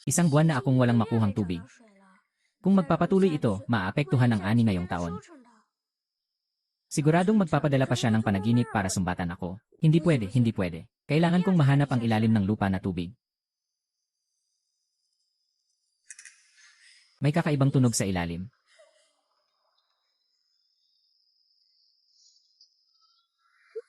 Isang buwan na akong walang makuhang tubig. Kung magpapatuloy ito, maaapektuhan ang ani ngayong taon. Siguradong magpapadala pa siya ng panaginip para sumbatan ako. Hindi pwede, hindi pwede. Kailangan kong mahanap ang ilalim ng lupa na tubig. May kakaibang tunog sa ilalim.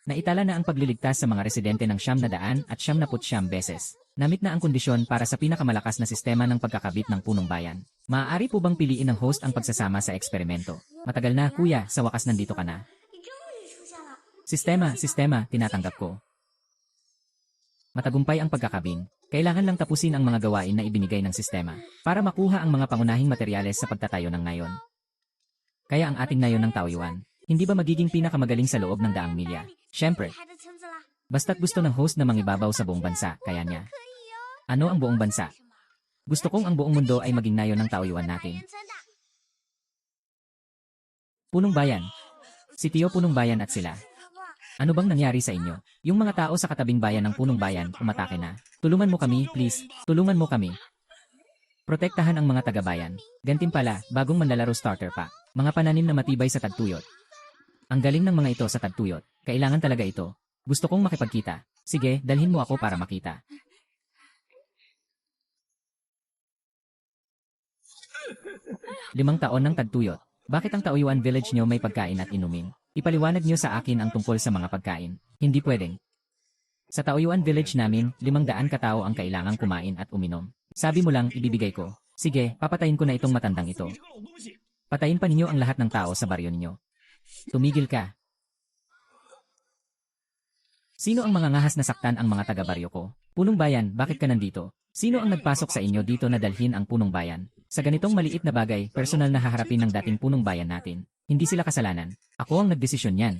Naitala na ang pagliligtas sa mga residente ng 900 at 99 beses. Namit na ang kondisyon para sa pinakamalakas na sistema ng pagkakabit ng punong bayan. Maaari po bang piliin ng host ang pagsasama sa eksperimento? Matagal na, kuya, sa wakas nandito ka na. Sistema, tinatanggap ko. Matagumpay ang pagkakabing. Kailangan lang tapusin ang mga gawain na ibinigay ng sistema para makuha ang mga pangunahing materyales sa pagtatayo ng nayon. Kaya ang ating nayon ng tawiwan, hindi ba magiging pinakamagaling sa loob ng daang milya? Siyempre. Basta't gusto ng host na mangibabaw sa buong bansa, kaya niya. Ano ang buong bansa? Gusto kong ang buong mundo ay maging nayon ng tawiwan natin. Punong bayan. Si Tio Punong Bayan at sila. Ano bang nangyari sa inyo? Yung mga tao sa katabing bayan ng Punong Bayan, umatake na. Tulungan mo kami, please. Tulungan mo kami. Protektahan ang mga taga-bayan. Gantimpala, bagong manlalaro starter pa. Mga pananim na matibay sa tagtuyot. Ang galing ng mga ito sa tagtuyot. Kailangan talaga ito. Gusto kong makipagkita. Sige, dalhin mo ako para makita. Limang taon ng tagtuyot. Bakit ang Taoyuan Village nyo may pagkain at inumin? Ipaliwanag nyo sa akin ang tungkol sa mga pagkain. Hindi pwedeng. Sa Taoyuan Village namin, 500 katao ang kailangang kumain at uminom. Sabi mo lang, ibibigay ko. Sige, papatayin ko na itong matandang ito. Patayin pa ninyo ang lahat ng tao sa baryo ninyo. Tumigil ka. Sino ang mga ngahas na saktan ang mga taga-baryo ko? Punong Bayan, bakit ka nandito? Sino ang nagpasok sa inyo dito na dalhin ang Punong Bayan? Sa ganitong maliit na bagay, personal na haharapin ng dating Punong Bayan natin. Hindi sila kasalanan. Ako ang nagdesisyon niyan.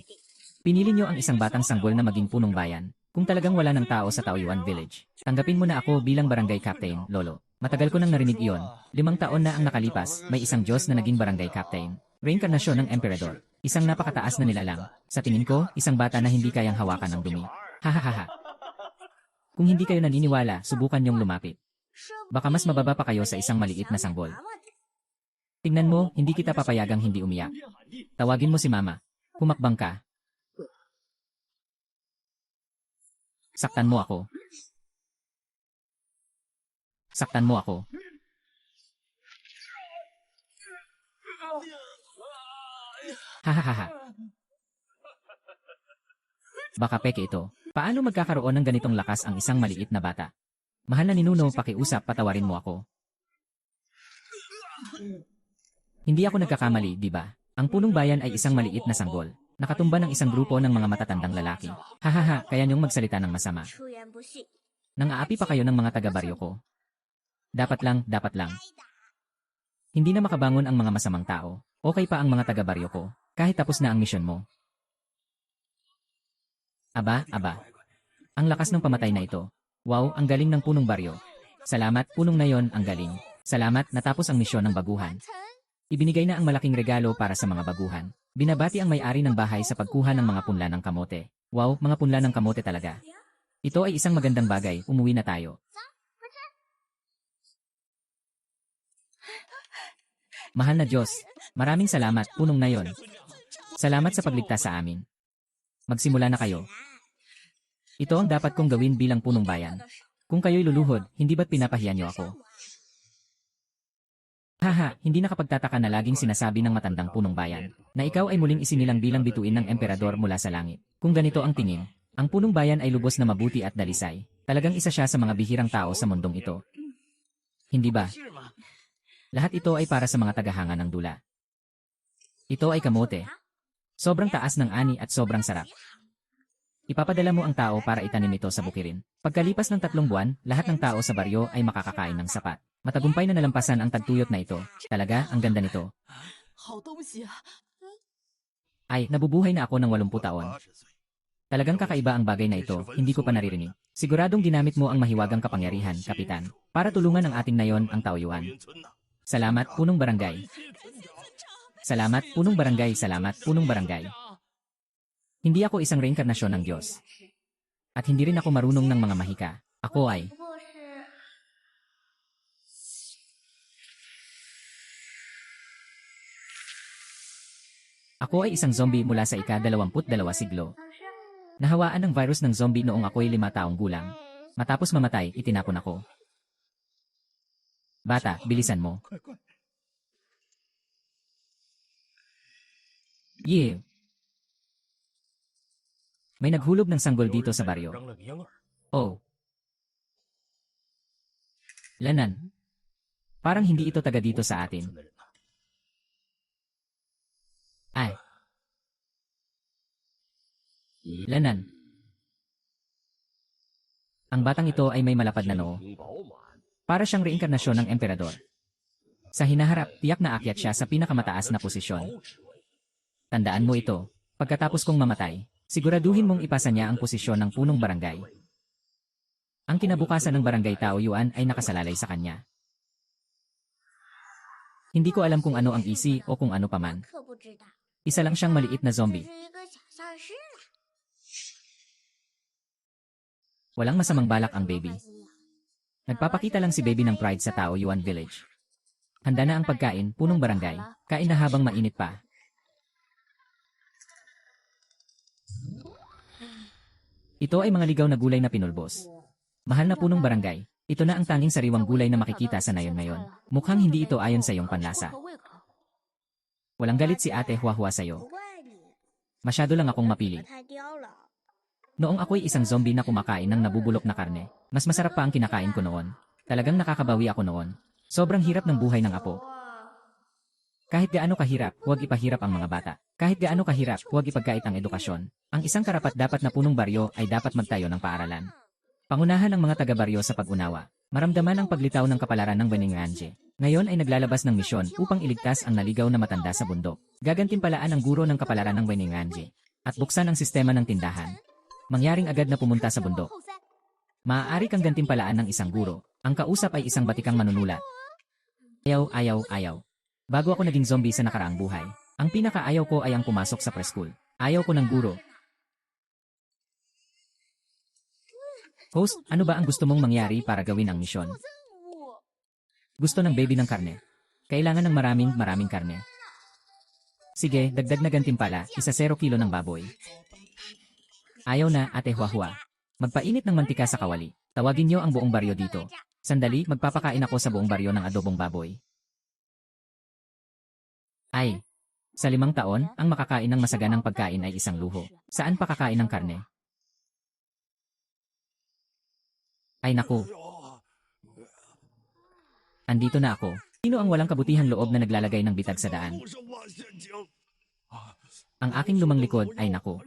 Pinili nyo ang isang batang sanggol na maging Punong Bayan. Kung talagang wala ng tao sa Taoyuan Village, tanggapin mo na ako bilang barangay captain, Lolo. Matagal ko nang narinig iyon. 5 taon na ang nakalipas, may isang Diyos na naging barangay captain. Reinkarnasyon ng emperador. Isang napakataas na nilalang. Sa tingin ko, isang bata na hindi kayang hawakan ng dumi. Hahaha. Kung hindi kayo naniniwala, subukan niyong lumapit. Baka mas mababa pa kayo sa isang maliit na sanggol. Tingnan mo, hindi kita papayagang hindi umiyak. Tawagin mo si Mama. Humakbang ka. Saktan mo ako. Saktan mo ako. Hahaha. Baka peke ito. Paano magkakaroon ng ganitong lakas ang isang maliit na bata? Mahal na ninuno, pakiusap, patawarin mo ako. Hindi ako nagkakamali, di ba? Ang Punong Bayan ay isang maliit na sanggol. Nakatumba ng isang grupo ng mga matatandang lalaki. Hahaha, kaya niyong magsalita ng masama. Nang-aapi pa kayo ng mga taga-baryo ko. Dapat lang. Hindi na makabangon ang mga masamang tao. Okay pa ang mga taga-baryo ko. Kahit tapos na ang misyon mo. Aba. Ang lakas ng pamatay na ito. Wow, ang galing ng Punong Baryo. Salamat, Punong na yon, ang galing. Salamat, natapos ang misyon ng baguhan. Ibinigay na ang malaking regalo para sa mga baguhan. Binabati ang may-ari ng bahay sa pagkuha ng mga punla ng kamote. Wow, mga punla ng kamote talaga. Ito ay isang magandang bagay, umuwi na tayo. Mahal na Diyos, maraming salamat, Punong na yon. Salamat sa pagligtas sa amin. Magsimula na kayo. Ito ang dapat kong gawin bilang Punong Bayan. Kung kayo'y luluhod, hindi ba't pinapahiya niyo ako? Haha, hindi nakapagtataka na laging sinasabi ng matandang Punong Bayan na ikaw ay muling isinilang bilang bituin ng emperador mula sa langit. Kung ganito ang tingin, ang Punong Bayan ay lubos na mabuti at dalisay. Talagang isa siya sa mga bihirang tao sa mundong ito. Hindi ba? Lahat ito ay para sa mga tagahanga ng dula. Ito ay kamote. Sobrang taas ng ani at sobrang sarap. Ipapadala mo ang tao para itanim ito sa bukirin. Pagkalipas ng 3 buwan, lahat ng tao sa baryo ay makakakain ng sapat. Matagumpay na nalampasan ang tagtuyot na ito. Talaga, ang ganda nito. Ay, nabubuhay na ako ng 80 taon. Talagang kakaiba ang bagay na ito, hindi ko pa naririnig. Siguradong ginamit mo ang mahiwagang kapangyarihan, Kapitan, para tulungan ang ating nayon, ang Taoyuan. Salamat, Punong Barangay. Salamat, Punong Barangay. Salamat, Punong Barangay. Hindi ako isang reinkarnasyon ng Diyos. At hindi rin ako marunong ng mga mahika. Ako ay Ako ay isang zombie mula sa ika-22 siglo. Nahawaan ng virus ng zombie noong ako'y 5 taong gulang. Matapos mamatay, itinapon ako. Bata, bilisan mo. Yeah. May naghulog ng sanggol dito sa baryo. Oh. Lanan. Parang hindi ito taga dito sa atin. Ay. Lanan. Ang batang ito ay may malapad na noo. Para siyang reinkarnasyon ng emperador. Sa hinaharap, tiyak na akyat siya sa pinakamataas na posisyon. Tandaan mo ito, pagkatapos kong mamatay, siguraduhin mong ipasa niya ang posisyon ng punong barangay. Ang kinabukasan ng barangay Taoyuan ay nakasalalay sa kanya. Hindi ko alam kung ano ang isi o kung ano paman. Isa lang siyang maliit na zombie. Walang masamang balak ang baby. Nagpapakita lang si baby ng pride sa Taoyuan Village. Handa na ang pagkain, punong barangay. Kain na habang mainit pa. Ito ay mga ligaw na gulay na pinulbos. Mahal na punong barangay, ito na ang tanging sariwang gulay na makikita sa nayon ngayon. Mukhang hindi ito ayon sa iyong panlasa. Walang galit si Ate Huahua sa'yo. Masyado lang akong mapili. Noong ako'y isang zombie na kumakain ng nabubulok na karne, mas masarap pa ang kinakain ko noon. Talagang nakakabawi ako noon. Sobrang hirap ng buhay ng apo. Kahit gaano kahirap, huwag ipahirap ang mga bata. Kahit gaano kahirap, huwag ipagkait ang edukasyon. Ang isang karapat-dapat na punong baryo ay dapat magtayo ng paaralan. Pangunahan ng mga taga-baryo sa pag-unawa. Maramdaman ang paglitaw ng kapalaran ng Weninganje. Ngayon ay naglalabas ng misyon upang iligtas ang naligaw na matanda sa bundok. Gagantimpalaan ang guro ng kapalaran ng Weninganje. At buksan ang sistema ng tindahan. Mangyaring agad na pumunta sa bundok. Maaari kang gantimpalaan ng isang guro. Ang kausap ay isang batikang manunulat. Ayaw. Bago ako naging zombie sa nakaraang buhay, ang pinakaayaw ko ay ang pumasok sa preschool. Ayaw ko ng guro. Host, ano ba ang gusto mong mangyari para gawin ang misyon? Gusto ng baby ng karne. Kailangan ng maraming karne. Sige, dagdag na gantimpala, 1 kilo ng baboy. Ayaw na, Ate Huahua. Magpainit ng mantika sa kawali. Tawagin niyo ang buong baryo dito. Sandali, magpapakain ako sa buong baryo ng adobong baboy. Ay, sa 5 taon, ang makakain ng masaganang pagkain ay isang luho. Saan pa kakain ng karne? Ay naku. Andito na ako. Sino ang walang kabutihang loob na naglalagay ng bitag sa daan? Ang aking lumang likod ay naku.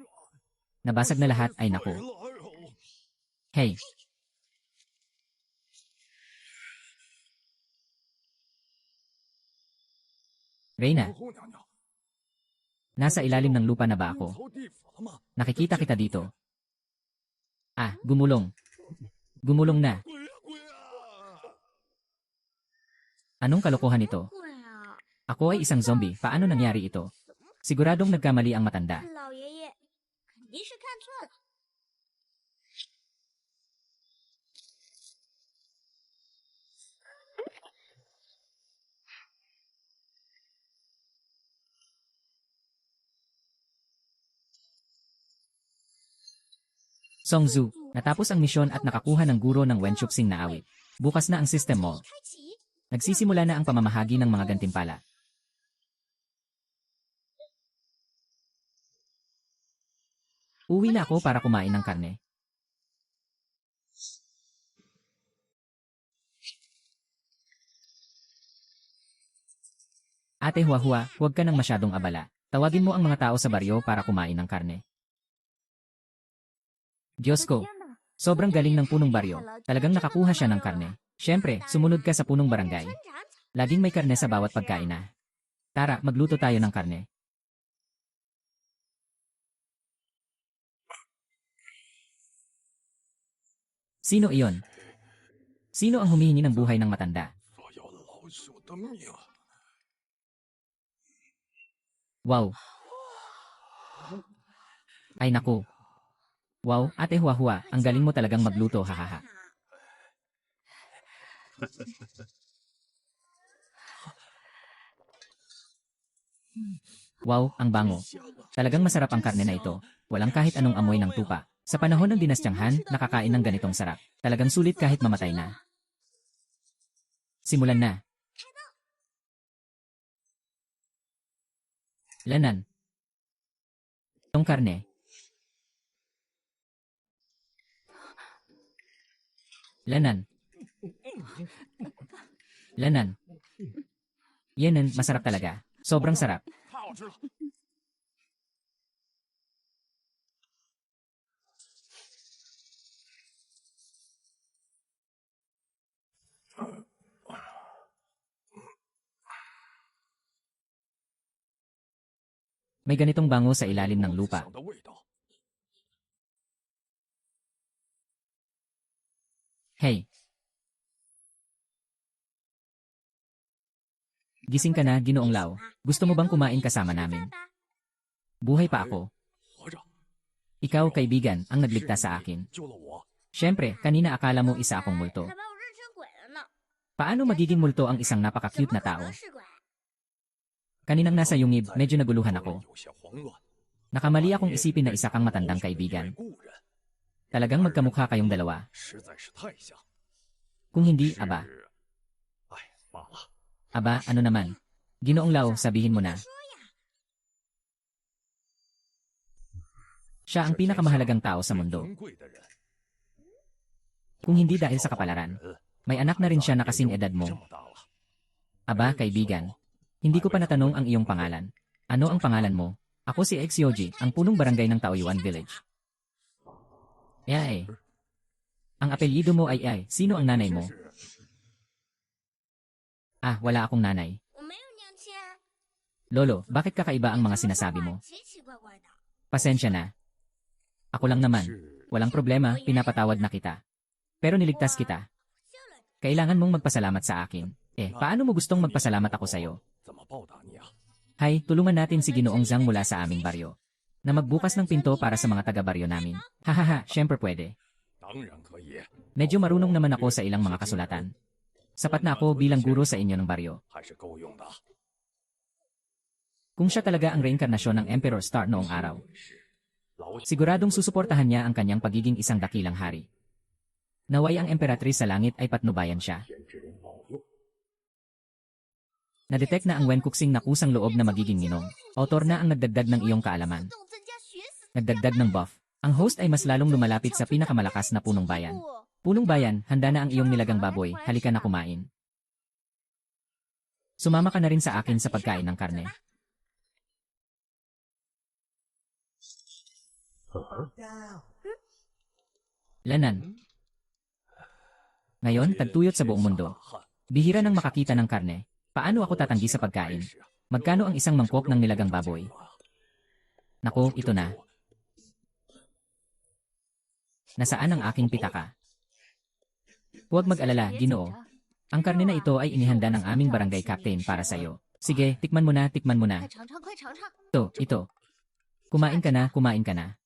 Nabasag na lahat ay naku. Hey. Reyna. Nasa ilalim ng lupa na ba ako? Nakikita kita dito. Ah, gumulong. Gumulong na. Anong kalokohan ito? Ako ay isang zombie. Paano nangyari ito? Siguradong nagkamali ang matanda. Songzu, natapos ang misyon at nakakuha ng guro ng Wenchupsing na awit. Bukas na ang system mo. Nagsisimula na ang pamamahagi ng mga gantimpala. Uwi na ako para kumain ng karne. Ate Huahua, huwag ka nang masyadong abala. Tawagin mo ang mga tao sa baryo para kumain ng karne. Diyos ko, sobrang galing ng punong baryo. Talagang nakakuha siya ng karne. Siyempre, sumunod ka sa punong barangay. Laging may karne sa bawat pagkain na. Tara, magluto tayo ng karne. Sino iyon? Sino ang humihingi ng buhay ng matanda? Wow. Ay naku. Wow, Ate Huahua, ang galing mo talagang magluto, hahaha. Wow, ang bango. Talagang masarap ang karne na ito. Walang kahit anong amoy ng tupa. Sa panahon ng dinastyang Han, nakakain ng ganitong sarap. Talagang sulit kahit mamatay na. Simulan na. Lanan. Itong karne. Lanan. Lanan. Yanan, masarap talaga. Sobrang sarap. May ganitong bango sa ilalim ng lupa. Hey. Gising ka na, Ginoong Lao. Gusto mo bang kumain kasama namin? Buhay pa ako. Ikaw, kaibigan, ang nagligtas sa akin. Siyempre, kanina akala mo isa akong multo. Paano magiging multo ang isang napaka-cute na tao? Kaninang nasa yungib, medyo naguluhan ako. Nakamali akong isipin na isa kang matandang kaibigan. Talagang magkamukha kayong dalawa. Kung hindi, aba. Aba, ano naman? Ginoong Lao, sabihin mo na. Siya ang pinakamahalagang tao sa mundo. Kung hindi dahil sa kapalaran, may anak na rin siya na kasing edad mo. Aba, kaibigan. Hindi ko pa natanong ang iyong pangalan. Ano ang pangalan mo? Ako si Exyoji, ang punong barangay ng Taoyuan Village. Ay. Ang apelyido mo ay Ay. Sino ang nanay mo? Ah, wala akong nanay. Lolo, bakit kakaiba ang mga sinasabi mo? Pasensya na. Ako lang naman. Walang problema, pinapatawad na kita. Pero niligtas kita. Kailangan mong magpasalamat sa akin. Paano mo gustong magpasalamat ako sa'yo? Hay, tulungan natin si Ginoong Zhang mula sa aming baryo. Na magbukas ng pinto para sa mga taga-baryo namin. Hahaha, syempre pwede. Medyo marunong naman ako sa ilang mga kasulatan. Sapat na ako bilang guro sa inyo ng baryo. Kung siya talaga ang reinkarnasyon ng Emperor Star noong araw, siguradong susuportahan niya ang kanyang pagiging isang dakilang hari. Naway ang Emperatriz sa langit ay patnubayan siya. Na-detect na ang Wenkuxing na kusang loob na magiging ninong. Autor na ang nagdagdag ng iyong kaalaman. Nagdagdag ng buff. Ang host ay mas lalong lumalapit sa pinakamalakas na punong bayan. Punong bayan, handa na ang iyong nilagang baboy, halika na kumain. Sumama ka na rin sa akin sa pagkain ng karne. Lanan. Ngayon, tagtuyot sa buong mundo. Bihira nang makakita ng karne. Paano ako tatanggi sa pagkain? Magkano ang isang mangkok ng nilagang baboy? Nako, ito na. Nasaan ang aking pitaka? Huwag mag-alala, Ginoo. Ang karne na ito ay inihanda ng aming barangay captain para sa iyo. Sige, tikman mo na, tikman mo na. Ito. Kumain ka na, kumain ka na.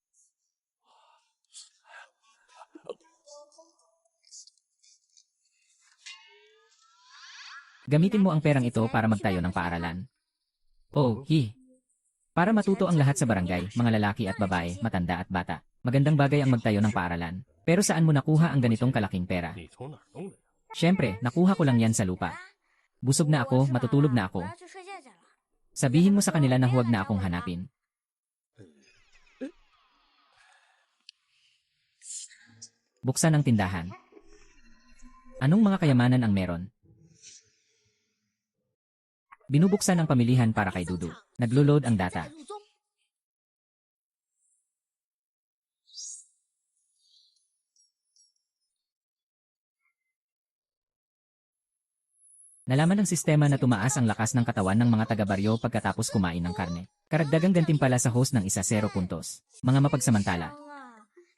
Gamitin mo ang perang ito para magtayo ng paaralan. Para matuto ang lahat sa barangay, mga lalaki at babae, matanda at bata. Magandang bagay ang magtayo ng paaralan. Pero saan mo nakuha ang ganitong kalaking pera? Siyempre, nakuha ko lang yan sa lupa. Busog na ako, matutulog na ako. Sabihin mo sa kanila na huwag na akong hanapin. Buksan ang tindahan. Anong mga kayamanan ang meron? Binubuksan ang pamilihan para kay Dudu. Naglo-load ang data. Nalaman ng sistema na tumaas ang lakas ng katawan ng mga taga-baryo pagkatapos kumain ng karne. Karagdagang gantimpala sa host ng 0 puntos. Mga mapagsamantala.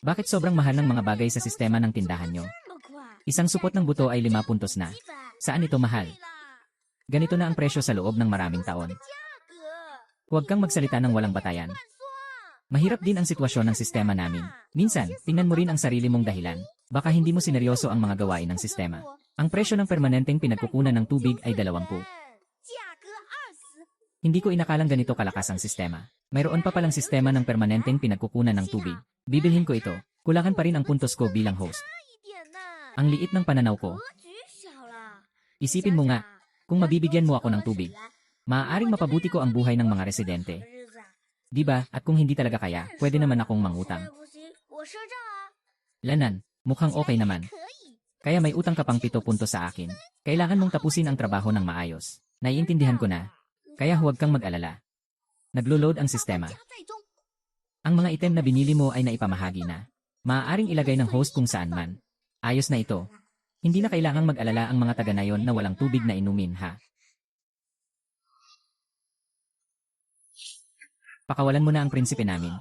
Bakit sobrang mahal ng mga bagay sa sistema ng tindahan nyo? Isang supot ng buto ay 5 puntos na. Saan ito mahal? Ganito na ang presyo sa loob ng maraming taon. Huwag kang magsalita ng walang batayan. Mahirap din ang sitwasyon ng sistema namin. Minsan, tingnan mo rin ang sarili mong dahilan. Baka hindi mo sineryoso ang mga gawain ng sistema. Ang presyo ng permanenteng pinagkukunan ng tubig ay 20. Hindi ko inakalang ganito kalakas ang sistema. Mayroon pa palang sistema ng permanenteng pinagkukunan ng tubig. Bibilhin ko ito. Kulangan pa rin ang puntos ko bilang host. Ang liit ng pananaw ko. Isipin mo nga, kung mabibigyan mo ako ng tubig, maaaring mapabuti ko ang buhay ng mga residente. Diba? At kung hindi talaga kaya, pwede naman akong mangutang. Lanan, mukhang okay naman. Kaya may utang ka pang 7 puntos sa akin. Kailangan mong tapusin ang trabaho ng maayos. Naiintindihan ko na. Kaya huwag kang mag-alala. Naglo-load ang sistema. Ang mga item na binili mo ay naipamahagi na. Maaaring ilagay ng host kung saan man. Ayos na ito. Hindi na kailangang mag-alala ang mga taga-nayon na walang tubig na inumin, ha? Pakawalan mo na ang prinsipe namin.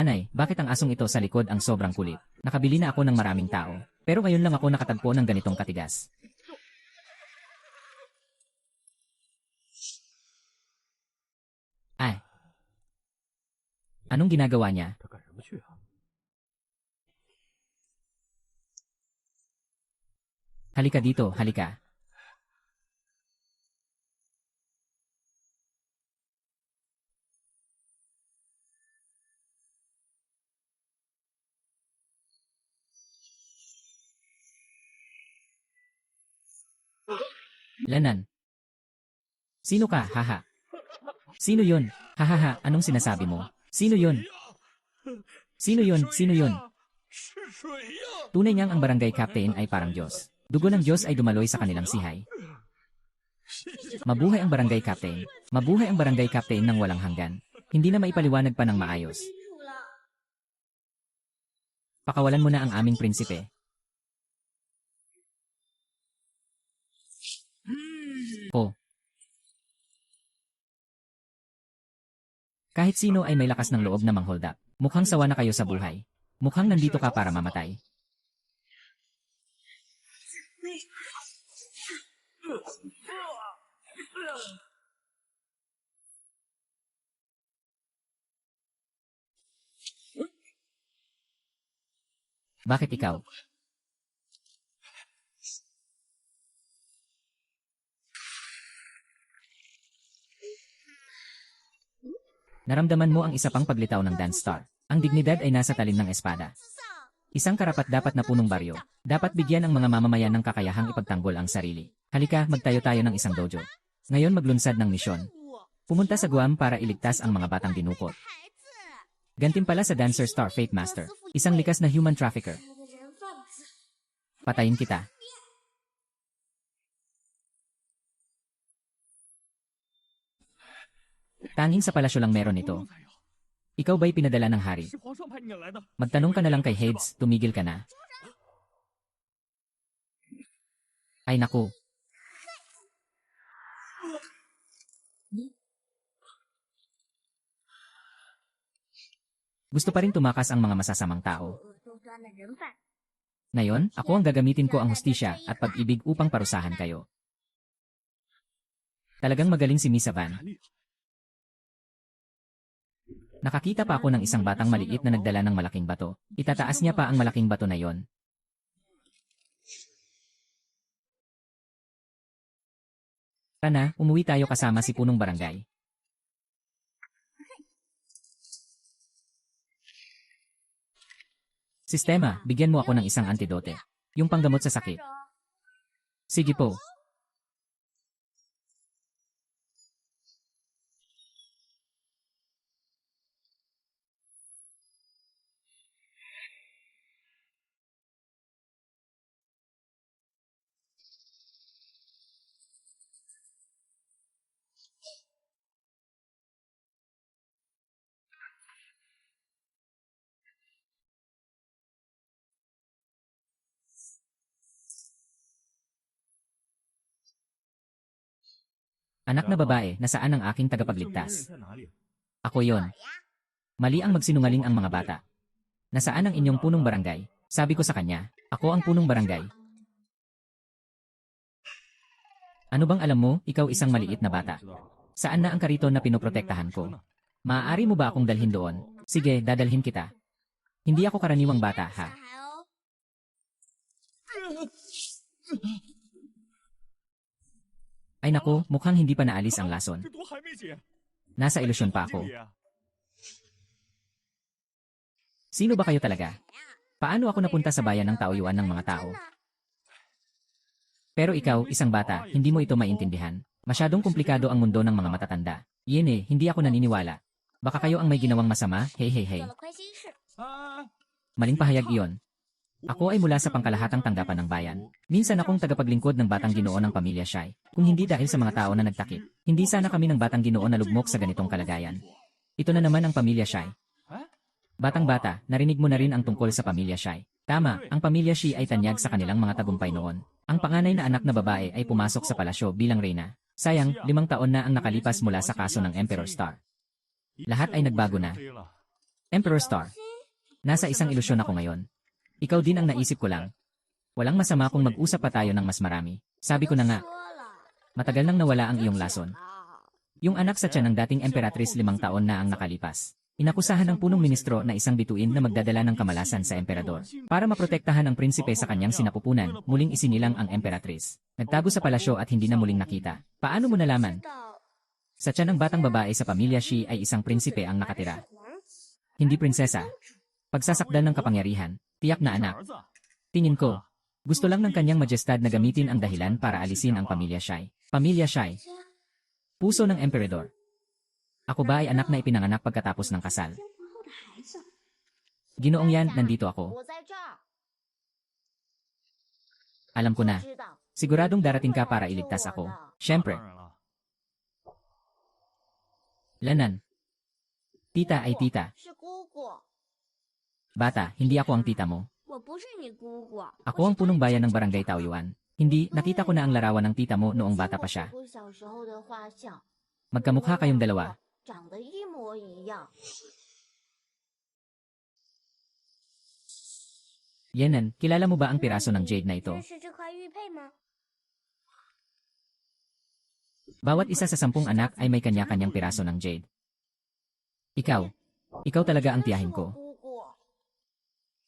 Anay, bakit ang asong ito sa likod ang sobrang kulit? Nakabili na ako ng maraming tao. Pero ngayon lang ako nakatagpo ng ganitong katigas. Ay. Anong ginagawa niya? Halika dito, halika. Lanan. Sino ka, haha? Sino yun? Hahaha, anong sinasabi mo? Sino yun? Sino yun? Sino yun? Tunay niyang ang barangay captain ay parang Diyos. Dugo ng Diyos ay dumaloy sa kanilang sihay. Mabuhay ang barangay captain. Mabuhay ang barangay captain ng walang hanggan. Hindi na maipaliwanag pa ng maayos. Pakawalan mo na ang aming prinsipe. Oh. Kahit sino ay may lakas ng loob na manghold up. Mukhang sawa na kayo sa buhay. Mukhang nandito ka para mamatay. Bakit ikaw? Naramdaman mo ang isa pang paglitaw ng Dance Star. Ang dignidad ay nasa talim ng espada. Isang karapat-dapat na punong baryo. Dapat bigyan ang mga mamamayan ng kakayahang ipagtanggol ang sarili. Halika, magtayo tayo ng isang dojo. Ngayon maglunsad ng misyon. Pumunta sa Guam para iligtas ang mga batang dinukot. Gantimpala sa Dancer Star Fate Master. Isang likas na human trafficker. Patayin kita. Tanging sa palasyo lang meron ito. Ikaw ba'y pinadala ng hari? Magtanong ka na lang kay Hades, tumigil ka na. Ay naku. Gusto pa rin tumakas ang mga masasamang tao. Ngayon, ako ang gagamitin ko ang hustisya at pag-ibig upang parusahan kayo. Talagang magaling si Misa Van. Nakakita pa ako ng isang batang maliit na nagdala ng malaking bato. Itataas niya pa ang malaking bato na yon. Tara na, umuwi tayo kasama si punong barangay. Sistema, bigyan mo ako ng isang antidote. Yung panggamot sa sakit. Sige po. Anak na babae, nasaan ang aking tagapagligtas? Ako yon. Mali ang magsinungaling ang mga bata. Nasaan ang inyong punong barangay? Sabi ko sa kanya, ako ang punong barangay. Ano bang alam mo, ikaw isang maliit na bata? Saan na ang kariton na pinoprotektahan ko? Maaari mo ba akong dalhin doon? Sige, dadalhin kita. Hindi ako karaniwang bata, ha? Ay naku, mukhang hindi pa naalis ang lason. Nasa ilusyon pa ako. Sino ba kayo talaga? Paano ako napunta sa bayan ng Taoyuan ng mga tao? Pero ikaw, isang bata, hindi mo ito maintindihan. Masyadong komplikado ang mundo ng mga matatanda. Yene, hindi ako naniniwala. Baka kayo ang may ginawang masama, hey. Maling pahayag iyon. Ako ay mula sa pangkalahatang tanggapan ng bayan. Minsan akong tagapaglingkod ng Batang Ginoo ng pamilya Shai. Kung hindi dahil sa mga tao na nagtakip, hindi sana kami ng Batang Ginoo na lugmok sa ganitong kalagayan. Ito na naman ang pamilya Shai. Batang-bata, narinig mo na rin ang tungkol sa pamilya Shai. Tama, ang pamilya Shi ay tanyag sa kanilang mga tagumpay noon. Ang panganay na anak na babae ay pumasok sa palasyo bilang reyna. Sayang, 5 taon na ang nakalipas mula sa kaso ng Emperor Star. Lahat ay nagbago na. Emperor Star. Nasa isang ilusyon ako ngayon. Ikaw din ang naisip ko lang. Walang masama kung mag-usap pa tayo ng mas marami. Sabi ko na nga. Matagal nang nawala ang iyong lason. Yung anak sa tiyan ng dating emperatrice 5 taon na ang nakalipas. Inakusahan ng punong ministro na isang bituin na magdadala ng kamalasan sa emperador. Para maprotektahan ang prinsipe sa kanyang sinapupunan, muling isinilang ang emperatrice. Nagtago sa palasyo at hindi na muling nakita. Paano mo nalaman? Sa tiyan ng batang babae sa pamilya Shi ay isang prinsipe ang nakatira. Hindi prinsesa. Pagsasakdal ng kapangyarihan. Tiyak na anak. Tingin ko, gusto lang ng kanyang majestad na gamitin ang dahilan para alisin ang pamilya Shai. Pamilya Shai. Puso ng emperador. Ako ba ay anak na ipinanganak pagkatapos ng kasal? Ginoong yan, nandito ako. Alam ko na. Siguradong darating ka para iligtas ako. Siyempre. Lanan. Tita ay tita. Bata, hindi ako ang tita mo. Ako ang punong bayan ng Barangay Taoyuan. Hindi, nakita ko na ang larawan ng tita mo noong bata pa siya. Magkamukha kayong dalawa. Yenan, kilala mo ba ang piraso ng jade na ito? Bawat isa sa 10 anak ay may kanya-kanyang piraso ng jade. Ikaw talaga ang tiyahin ko.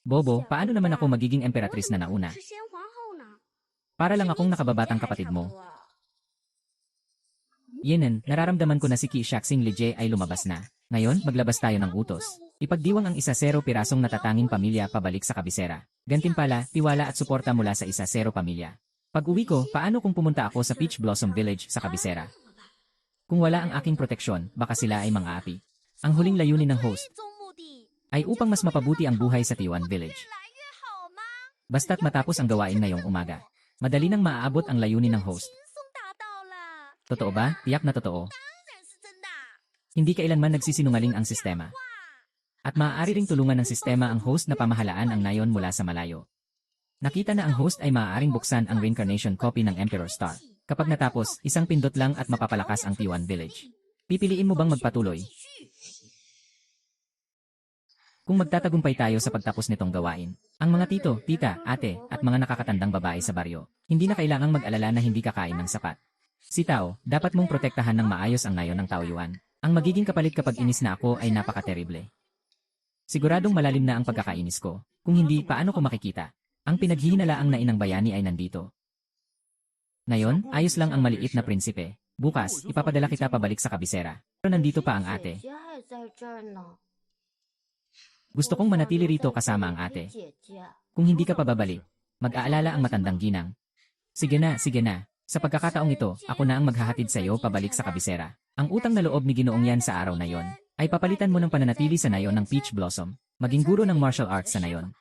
Bobo, paano naman ako magiging emperatrice na nauna? Para lang akong nakababatang kapatid mo. Yenen, nararamdaman ko na si Qi Shaxing Lije ay lumabas na. Ngayon, maglabas tayo ng utos. Ipagdiwang ang 1-0 pirasong natatanging pamilya pabalik sa kabisera. Gantimpala, tiwala at suporta mula sa 1-0 pamilya. Pag-uwi ko, paano kung pumunta ako sa Peach Blossom Village sa kabisera? Kung wala ang aking proteksyon, baka sila ay mga api. Ang huling layunin ng host ay upang mas mapabuti ang buhay sa Tiwan Village. Basta't matapos ang gawain ngayong umaga, madali nang maaabot ang layunin ng host. Totoo ba? Tiyak na totoo. Hindi kailanman nagsisinungaling ang sistema. At maaari ring tulungan ng sistema ang host na pamahalaan ang nayon mula sa malayo. Nakita na ang host ay maaaring buksan ang reincarnation copy ng Emperor Star. Kapag natapos, isang pindot lang at mapapalakas ang Tiwan Village. Pipiliin mo bang magpatuloy? Kung magtatagumpay tayo sa pagtapos nitong gawain, ang mga tito, tita, ate, at mga nakakatandang babae sa baryo, hindi na kailangang mag-alala na hindi kakain ng sapat. Si Tao, dapat mong protektahan ng maayos ang nayon ng Taoyuan. Ang magiging kapalit kapag inis na ako ay napaka-terrible. Siguradong malalim na ang pagkakainis ko. Kung hindi, paano ko makikita? Ang pinaghihinalaang na inang bayani ay nandito. Ngayon, ayos lang ang maliit na prinsipe. Bukas, ipapadala kita pabalik sa kabisera. Pero nandito pa ang ate. Gusto kong manatili rito kasama ang ate. Kung hindi ka pa babalik, mag-aalala ang matandang ginang. Sige na. Sa pagkakataong ito, ako na ang maghahatid sa iyo pabalik sa kabisera. Ang utang na loob ni Ginoong yan sa araw na yon, ay papalitan mo ng pananatili sa nayon ng Peach Blossom, maging guro ng martial arts sa nayon.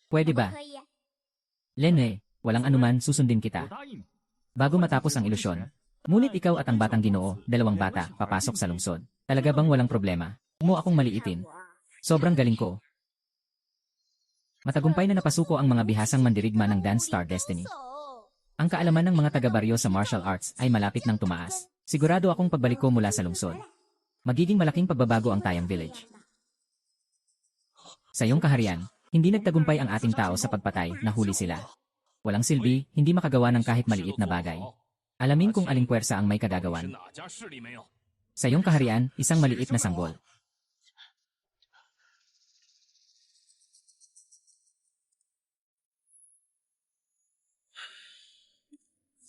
Pwede ba? Lene, walang anuman, susundin kita. Bago matapos ang ilusyon, ngunit ikaw at ang batang Ginoo, 2 bata, papasok sa lungsod. Talaga bang walang problema? Mo akong maliitin. Sobrang galing ko. Matagumpay na napasuko ang mga bihasang mandirigma ng Dance Star Destiny. Ang kaalaman ng mga taga-baryo sa martial arts ay malapit ng tumaas. Sigurado akong pagbalik ko mula sa lungsod, magiging malaking pagbabago ang Tayang Village. Sa iyong kaharian, hindi nagtagumpay ang ating tao sa pagpatay, nahuli sila. Walang silbi, hindi makagawa ng kahit maliit na bagay. Alamin kung aling puwersa ang may kagagawan. Sa iyong kaharian, isang maliit na sanggol.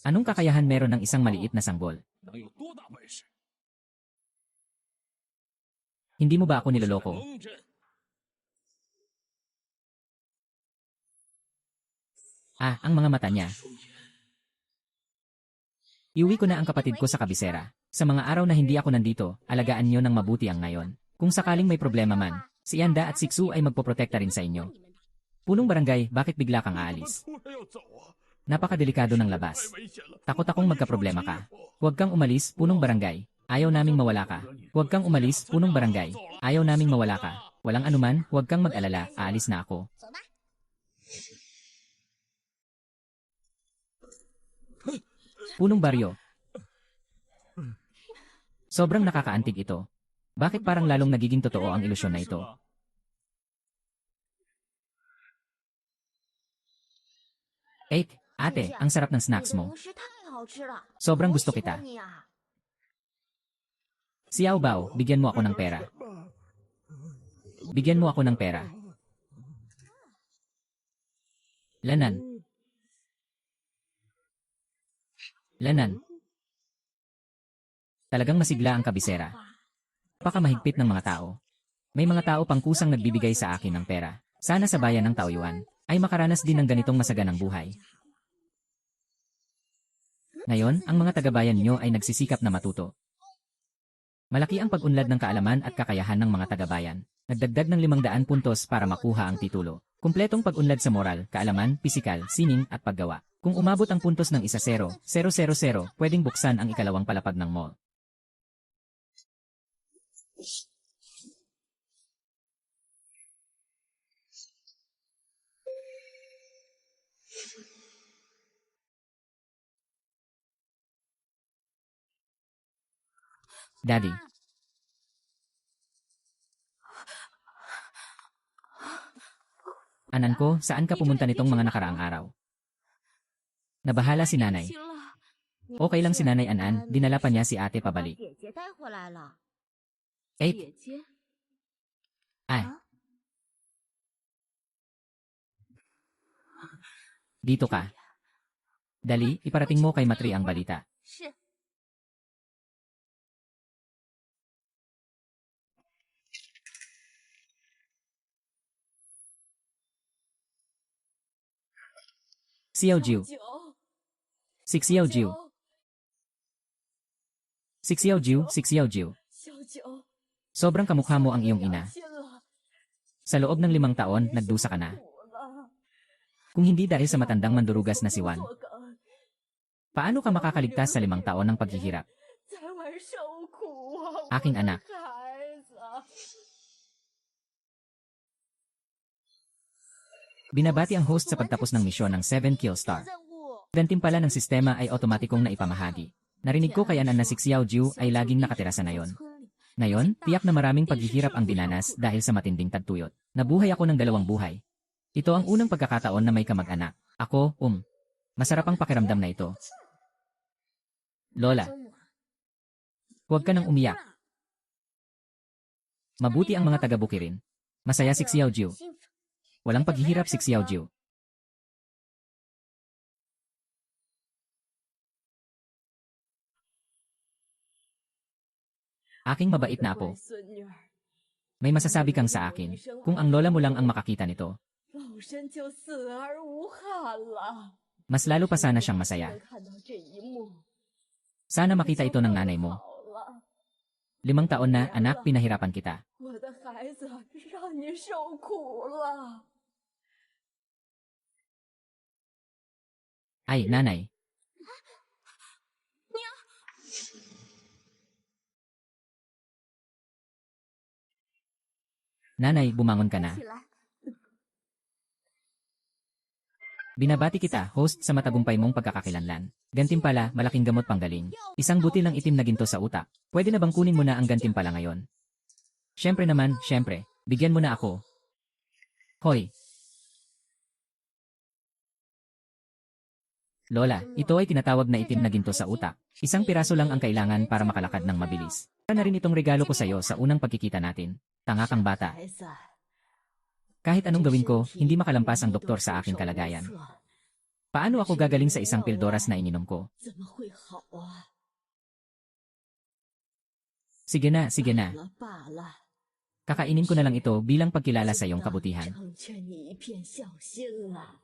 Anong kakayahan meron ng isang maliit na sanggol? 能有多大本事？ Hindi mo ba ako niloloko? 蒙阵， Ang mga mata niya. 双眼， Iuwi ko na ang kapatid ko sa kabisera. Sa mga araw na hindi ako nandito, alagaan niyo ng mabuti ang ngayon. Kung sakaling may problema man, si Yanda at Siksu ay magpoprotekta rin sa inyo. Punong barangay, bakit bigla kang 怎么 aalis? 突然要走啊？ Napakadelikado ng 太 labas. 危险了！ Takot akong magkaproblema ka. Huwag kang umalis, punong barangay. Ayaw naming mawala ka. Huwag kang umalis, punong barangay. Ayaw naming mawala ka. Walang anuman, huwag kang mag-alala, aalis na ako. 走吧。 Punong baryo. Sobrang nakakaantig ito. Bakit parang lalong nagiging totoo ang ilusyon na ito? Ate, ang sarap ng snacks mo. 你的零食太好吃了， Sobrang 我 gusto 喜 kita. 欢你啊。 Xiao Bao, bigyan mo ako ng pera. Bigyan mo ako ng pera. Lanan. Lanan. Talagang masigla ang kabisera. Pakamahigpit ng mga tao. May mga tao pang kusang nagbibigay sa akin ng pera. Sana sa bayan ng Taoyuan ay makaranas din ng ganitong masaganang buhay. Ngayon, ang mga taga-bayan niyo ay nagsisikap na matuto. Malaki ang pag-unlad ng kaalaman at kakayahan ng mga taga-bayan. Nagdagdag ng 500 puntos para makuha ang titulo. Kumpletong pag-unlad sa moral, kaalaman, pisikal, sining at paggawa. Kung umabot ang puntos ng 1-0, 0-0-0, pwedeng buksan ang ikalawang palapag ng mall. Daddy. Anan ko, saan ka pumunta nitong mga nakaraang araw? Nabahala si nanay. 行了， Okay lang si Nanay Anan, dinala pa niya si ate 把 pabalik. 姐姐带回来了。 Eh, 姐姐， ay. Dito ka. Dali, iparating mo kay Matri ang balita. 是 Xiao Jiu. 酒， Si Xiao Jiu. Si Xiao Jiu, si Xiao Jiu. 小九， Sobrang kamukha mo ang iyong ina. 信了， Sa loob ng 5 taon, nagdusa ka na. 苦了， Kung hindi dahil sa matandang mandurugas na si Juan, 做梗， paano ka makakaligtas sa 5 taon ng paghihirap? 在外受苦啊， Aking 我的 anak. 孩子。 Binabati ang host sa pagtapos ng misyon ng 7 Kill Star. 任务， Gantimpala ng sistema ay otomatikong naipamahagi. Narinig ko kay Anan na si Xiao Jiu ay laging nakatira sa nayon. 村里 Ngayon, tiyak na maraming paghihirap ang dinanas dahil sa matinding tagtuyot. Nabuhay ako ng 2 buhay. Ito ang unang pagkakataon na may kamag-anak. Ako, masarap ang pakiramdam na ito. Lola, 中午 huwag ka nang umiyak. Mabuti ang mga taga-Bukirin. Masaya si Xiao Jiu. 幸福 Walang paghihirap si Xiao Jiu. Aking mabait na apo. 孙女儿， May masasabi kang sa akin, kung ang lola mo lang ang makakita nito, 老身就死而无憾了。 mas lalo pa sana siyang masaya. 能看到这一幕， Sana makita ito ng nanay mo. 好了， 5 taon na, anak, pinahirapan kita. 我的孩子让你受苦了。 Ay, nanay. Nanay, bumangon ka na. 起来， Binabati kita, host, sa matagumpay mong pagkakakilanlan. Gantimpala, malaking gamot panggaling. Isang butil ng itim na ginto sa utak. Pwede na bang kunin mo na ang gantimpala ngayon? Siyempre naman, siyempre. Bigyan mo na ako. Hoy. Lola, ito ay tinatawag na itim na ginto sa utak. Isang piraso lang ang kailangan para makalakad ng mabilis. Para na rin itong regalo ko sa iyo sa unang pagkikita natin. Tanga kang bata. 孩子， Kahit anong gawin ko, hindi makalampas ang doktor sa aking kalagayan. Paano ako gagaling sa isang pildoras na ininom ko? 怎么会好啊？ Sige na, sige na. 罢了， Kakainin ko na lang ito bilang pagkilala sa iyong kabutihan. 成全你一片孝心了。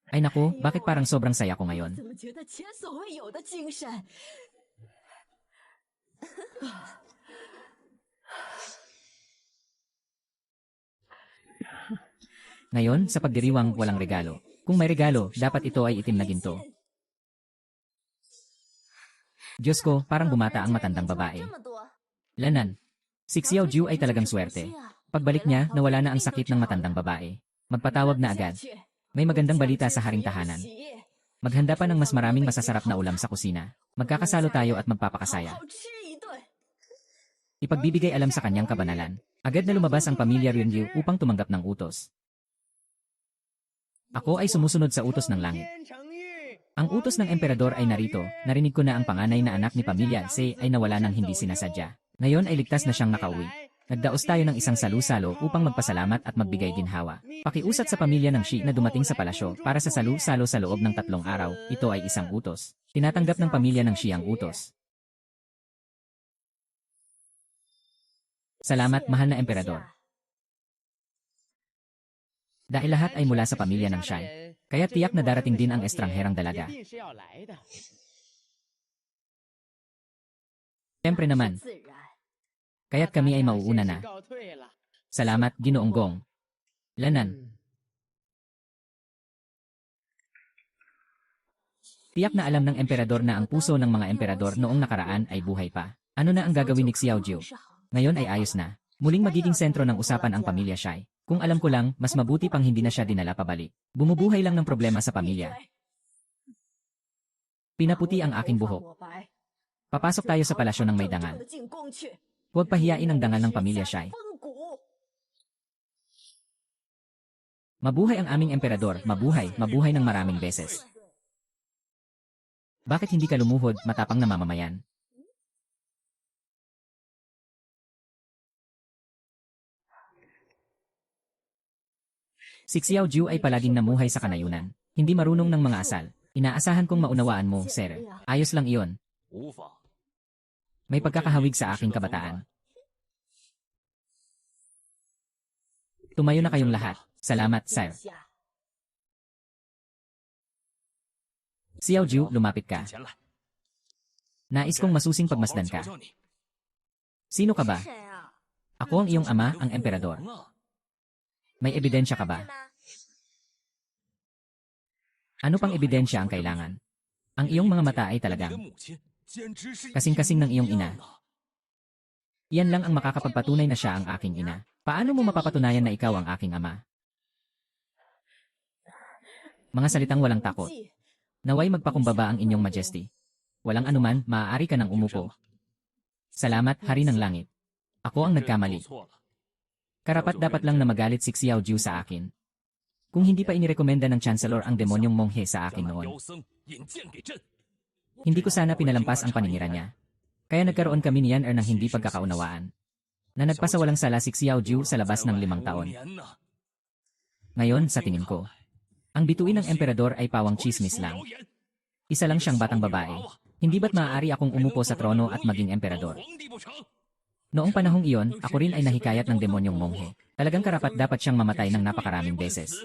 Ay naku, bakit parang sobrang saya ko ngayon? 怎么觉得前所未有的精神？ Ngayon, sa pagdiriwang walang regalo. Kung may regalo, dapat ito ay itim na ginto. Diyos ko, parang bumata ang matandang babae. Lanan. Si Xiao Jiu ay talagang swerte. Pagbalik niya, nawala na ang sakit ng matandang babae. Magpatawag na agad. May magandang balita sa haring tahanan. Maghanda pa ng mas maraming masasarap na ulam sa kusina. Magkakasalo tayo at magpapakasaya. Ipagbibigay alam sa kanyang kabanalan. Agad na lumabas ang pamilya Ryunyu upang tumanggap ng utos. Ako ay sumusunod sa utos ng langit. Ang utos ng emperador ay narito. Narinig ko na ang panganay na anak ni pamilya Sei ay nawala ng hindi sinasadya. Ngayon ay ligtas na siyang nakauwi. Nagdaos tayo ng isang salu-salo upang magpasalamat at magbigay ginhawa. Pakiusat sa pamilya ng Shi na dumating sa palasyo para sa salu-salo sa loob ng 3 araw. Ito ay isang utos. Tinatanggap ng pamilya ng Shi ang utos. Salamat, mahal na emperador. Dahil lahat ay mula sa pamilya ng Shai, kaya tiyak na darating din ang estrangherang dalaga. Siyempre naman, kaya't kami ay mauuna na. Salamat, Ginoong Gong. Lanan. Tiyak na alam ng emperador na ang puso ng mga emperador noong nakaraan ay buhay pa. Ano na ang gagawin ni Xiao Jiu? Ngayon ay ayos na. Muling magiging sentro ng usapan ang pamilya Shai. Kung alam ko lang, mas mabuti pang hindi na siya dinala pabalik. Bumubuhay lang ng problema sa pamilya. Pinaputi ang aking buhok. Papasok tayo sa palasyo ng may dangal. Huwag pahiyain ang dangal ng pamilya Shai. Mabuhay ang aming emperador, mabuhay, mabuhay ng maraming beses. Bakit hindi ka lumuhod, matapang na mamamayan? Si Xiao Jiu ay palaging namuhay sa kanayunan. Hindi marunong ng mga asal. Inaasahan kong maunawaan mo, sir. Ayos lang iyon. May pagkakahawig sa aking kabataan. Tumayo na kayong lahat. Salamat, sir. Xiao Jiu, lumapit ka. Nais kong masusing pagmasdan ka. Sino ka ba? Ako ang iyong ama, ang emperador. May ebidensya ka ba? Ano pang ebidensya ang kailangan? Ang iyong mga mata ay talagang kasing-kasing ng iyong ina. Iyan lang ang makakapagpatunay na siya ang aking ina. Paano mo mapapatunayan na ikaw ang aking ama? Mga salitang walang takot. Naway magpakumbaba ang inyong majesty. Walang anuman, maaari ka nang umupo. Salamat, Hari ng Langit. Ako ang nagkamali. Karapat-dapat lang na magalit si Xiao Jiu sa akin. Kung hindi pa inirekomenda ng Chancellor ang demonyong monghe sa akin noon. Hindi ko sana pinalampas ang paninira niya. Kaya nagkaroon kami niyan ng hindi pagkakaunawaan. Na nagpasawalang sala si Xiao Jiu sa labas ng 5 taon. Ngayon, sa tingin ko, ang bituin ng emperador ay pawang chismis lang. Isa lang siyang batang babae. Hindi ba't maaari akong umupo sa trono at maging emperador? Noong panahong iyon, ako rin ay nahikayat ng demonyong monghe. Talagang karapat dapat siyang mamatay ng napakaraming beses.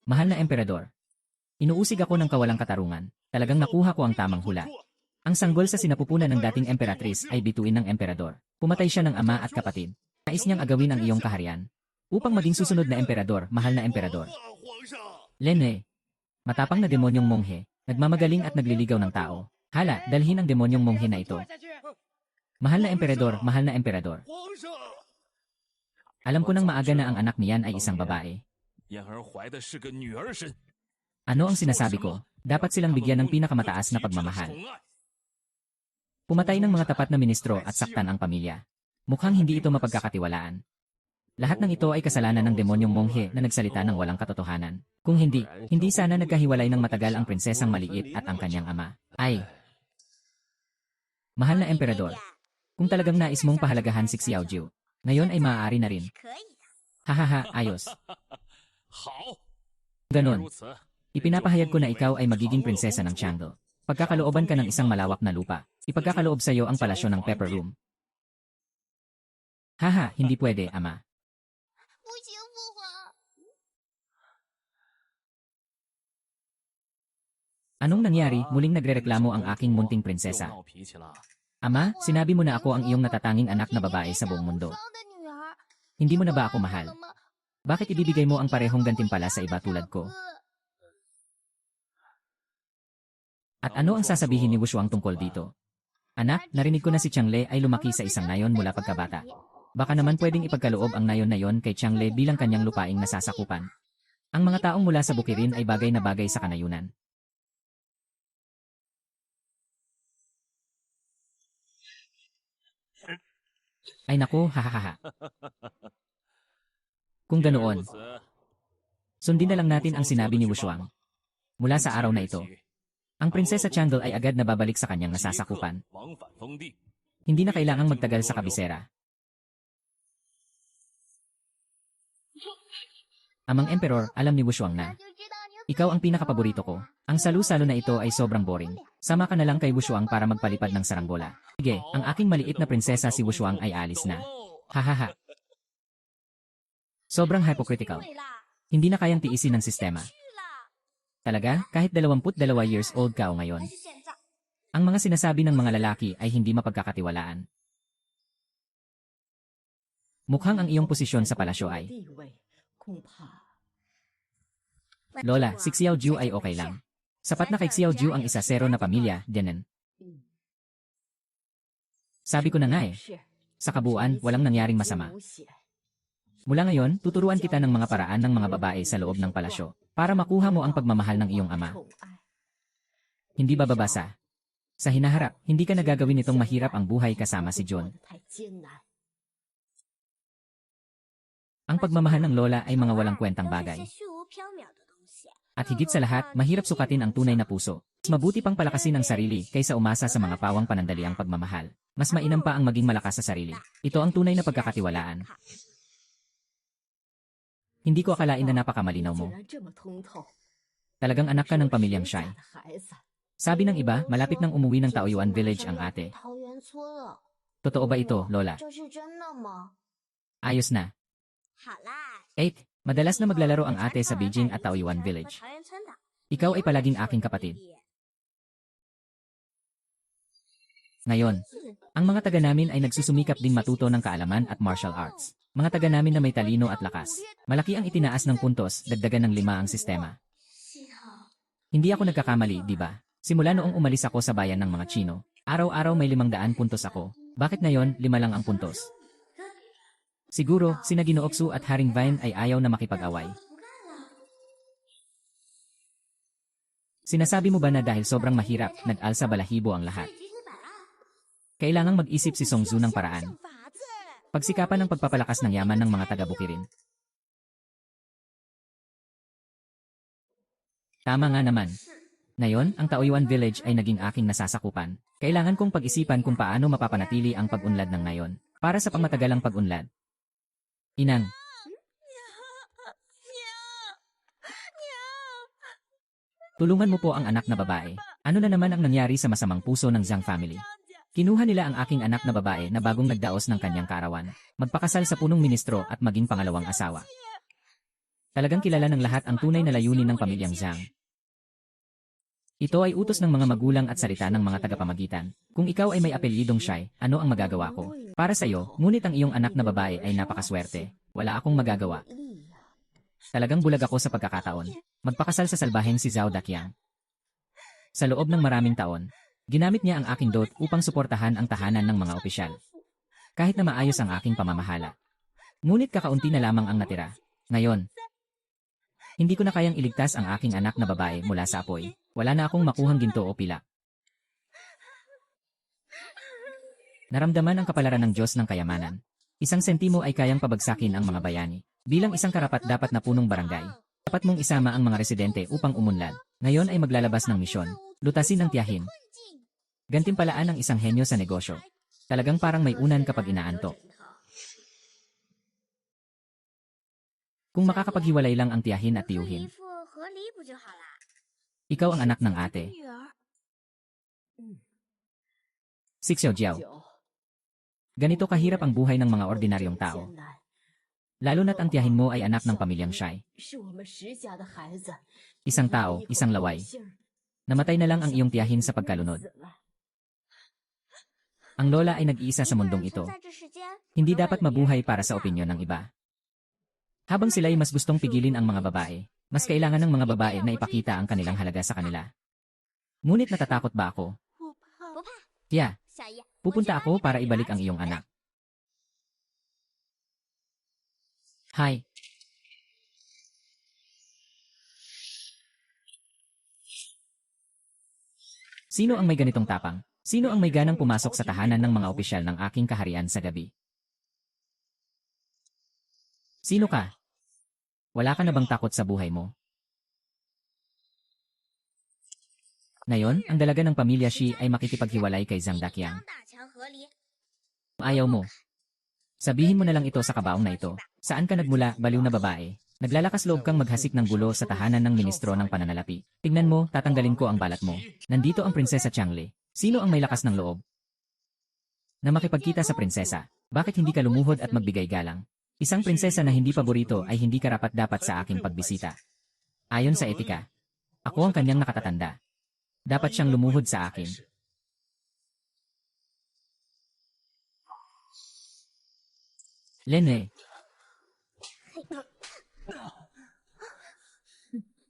Mahal na emperador, inuusig ako ng kawalang katarungan. Talagang nakuha ko ang tamang hula. Ang sanggol sa sinapupunan ng dating emperatrice ay bituin ng emperador. Pumatay siya ng ama at kapatid. Nais niyang agawin ang iyong kaharian. Upang maging susunod na emperador, mahal na emperador. Lene, matapang na demonyong monghe, nagmamagaling at nagliligaw ng tao. Hala, dalhin ang demonyong monghe na ito. Mahal na emperador, mahal na emperador. Alam ko nang maaga na ang anak niyan ay isang babae. Ano ang sinasabi ko? Dapat silang bigyan ng pinakamataas na pagmamahal. Pumatay ng mga tapat na ministro at saktan ang pamilya. Mukhang hindi ito mapagkakatiwalaan. Lahat ng ito ay kasalanan ng demonyong monghe na nagsalita ng walang katotohanan. Kung hindi, hindi sana nagkahiwalay ng matagal ang prinsesang maliit at ang kanyang ama. Ay! Mahal na emperador. Kung talagang nais mong pahalagahan si Xiaojiu, ngayon ay maaari na rin. 可以的。 Hahaha, ayos. 好， Ganon. 如此， Ipinapahayag ko na ikaw ay magiging prinsesa ng Chang'e. Pagkakalooban ka ng isang malawak na lupa. Ipagkakaloob sa iyo ang palasyo ng Pepper Room. Haha, hindi pwede, ama. 不行，父皇。 Anong nangyari? Muling nagrereklamo ang aking munting 又 prinsesa. 闹脾气了。 Ama, sinabi mo na ako ang iyong natatanging anak na babae sa buong mundo. 方的女儿， Hindi mo na ba ako mahal? 了吗？ Bakit ibibigay mo ang parehong gantimpala sa iba tulad ko? At ano ang sasabihin ni Wushuang tungkol dito? Anak, narinig ko na si Changle ay lumaki sa isang nayon mula pagkabata. Baka naman pwedeng ipagkaloob ang nayon na yon kay Changle bilang kanyang lupaing nasasakupan. Ang mga taong mula sa bukirin ay bagay na bagay sa kanayunan. Ay naku, hahaha. Kung 既然 ganoon, 如此， sundin na lang natin ang sinabi ni Wushuang. Mula sa araw na ito, ang Prinsesa Changle ay agad na babalik sa kanyang nasasakupan. 往返封地， Hindi na kailangang magtagal sa kabisera. Amang Emperor, alam ni Wushuang na. 就知道你 Ikaw ang pinakapaborito ko. Ang salu-salo na ito ay sobrang boring. Sama ka na lang kay Wushuang para magpalipad ng saranggola. Sige, ang aking maliit na prinsesa si Wushuang ay alis na. Hahaha. Sobrang hypocritical. 对啦， Hindi na kayang tiisin ng sistema. 去啦， Talaga, kahit 22 years old ka o ngayon. 还是现在。 Ang mga sinasabi ng mga lalaki ay hindi mapagkakatiwalaan. Mukhang ang iyong posisyon sa palasyo ay, 地位恐怕 Lola, si Xiaojiu ay okay lang. Sapat na kay Xiaojiu ang isa-zero na pamilya, Dianen. Sabi ko na nga eh, 是 sa kabuuan, walang nangyaring masama. 无险 Mula ngayon, tuturuan kita ng mga paraan ng mga babae sa loob ng palasyo para makuha mo ang pagmamahal ng iyong ama. 宠爱 Hindi ba babasa? Sa hinaharap, hindi ka nagagawin itong mahirap ang buhay kasama si John. 太艰难。 Ang pagmamahal ng lola ay mga walang kwentang 都是 bagay. 些虚无缥缈的东西。 At higit sa lahat, mahirap sukatin ang tunay na puso. Mas mabuti pang palakasin ang sarili kaysa umasa sa mga pawang panandaliang pagmamahal. Mas mainam pa ang maging malakas sa sarili. Ito ang tunay na pagkakatiwalaan. Hindi ko akalain na napakamalinaw 竟 mo. 然这么通透， Talagang anak ka ng 是 pamilyang 谁 Shai. 家的孩子？ Sabi ng iba, malapit nang umuwi ng Taoyuan Village ang ate. 桃源村了， Totoo ba ito, Lola? 这是真的吗？ Ayos na. 好啦， 8. Madalas na maglalaro ang ate sa Beijing at Taoyuan Village. 桃源村的， Ikaw ay palaging aking kapatid. Ngayon, ang mga taga namin ay nagsusumikap ding matuto ng kaalaman at martial arts. Mga taga namin na may talino at lakas. Malaki ang itinaas ng puntos, dagdagan ng 5 ang sistema. Hindi ako nagkakamali, di ba? Simula noong umalis ako sa bayan ng mga Chino, araw-araw may 500 puntos ako. Bakit ngayon, 5 lang ang puntos? Siguro, sina Ginoong Xu at Haring Vine ay ayaw na makipag-away. Sinasabi mo ba na dahil sobrang mahirap, nag-alsa balahibo ang lahat? 集体版啊， Kailangang mag-isip si Song Zhu ng paraan. 法子， Pagsikapan ng pagpapalakas ng yaman ng mga taga-bukirin. Tama nga naman. Ngayon, ang Taoyuan Village ay naging aking nasasakupan. Kailangan kong pag-isipan kung paano mapapanatili ang pag-unlad ng nayon. Para sa pangmatagalang pag-unlad. Inang, tulungan mo po ang anak na babae. Ano na naman ang nangyari sa masamang puso ng Zhang family? Kinuha nila ang aking anak na babae na bagong nagdaos ng kanyang kaarawan. Magpakasal sa punong ministro at maging pangalawang asawa. Talagang kilala ng lahat ang tunay na layunin ng pamilyang Zhang. Ito ay utos ng mga magulang at salita ng mga tagapamagitan. Kung ikaw ay may apelyidong Shai, ano ang magagawa ko? Para sa iyo, ngunit ang iyong anak na babae ay napakaswerte. Wala akong magagawa. Talagang bulag ako sa pagkakataon. Magpakasal sa salbaheng si Zhao Daqiang. Sa loob ng maraming taon, ginamit niya ang aking dot upang suportahan ang tahanan ng mga opisyal. Kahit na maayos ang aking pamamahala. Ngunit kakaunti na lamang ang natira. Ngayon, hindi ko na kayang iligtas ang aking anak na babae mula sa apoy. Wala na akong makuhang ginto o pila. Naramdaman ang kapalaran ng Diyos ng kayamanan. Isang sentimo ay kayang pabagsakin ang mga bayani. Bilang isang karapat-dapat na punong barangay, dapat mong isama ang mga residente upang umunlad. Ngayon ay maglalabas ng misyon. Lutasin ang tiyahin. Gantimpalaan ang isang henyo sa negosyo. Talagang parang may unan kapag inaantok. Kung makakapaghiwalay lang ang tiyahin at 和 tiyuhin. 姨父和离不就好啦？ Ikaw ang anak ng ate. 女儿， Si Xiao Jiao. 九， Ganito kahirap ang buhay ng mga ordinaryong tao. 艰难， Lalo na't ang tiyahin mo ay anak ng pamilyang Shai. 是我们石家的孩子， Isang tao, isang laway. Namatay na lang ang iyong tiyahin sa pagkalunod. 死了 Ang lola ay nag-iisa 一 sa 个 mundong 人 ito. 存在这世间， Hindi dapat mabuhay para sa opinyon ng iba. Habang sila'y mas gustong pigilin ang mga babae, mas kailangan ng mga babae na ipakita ang kanilang halaga sa kanila. Ngunit natatakot ba ako? 不怕。 Tiya, 小姨， pupunta ako para ibalik ang iyong anak. Hi. Sino ang may ganitong tapang? Sino ang may ganang pumasok sa tahanan ng mga opisyal ng aking kaharian sa gabi? Sino ka? Wala ka na bang takot sa buhay mo? Ngayon, ang dalaga ng pamilya Shi ay makikipaghiwalay kay Zhang Daqiang. 张大强和离， Kung ayaw mo, sabihin mo na lang ito sa kabaong na ito. Saan ka nagmula, baliw na babae? Naglalakas loob kang maghasik ng gulo sa tahanan ng ministro ng pananalapi. Tingnan mo, tatanggalin ko ang balat mo. Nandito ang prinsesa Changli. Sino ang may lakas ng loob? Na makipagkita sa prinsesa. Bakit hindi ka lumuhod at magbigay galang? Isang prinsesa na hindi paborito ay hindi karapat-dapat sa aking pagbisita. Ayon sa etika, ako ang kanyang nakatatanda. Dapat siyang lumuhod sa akin. Lene.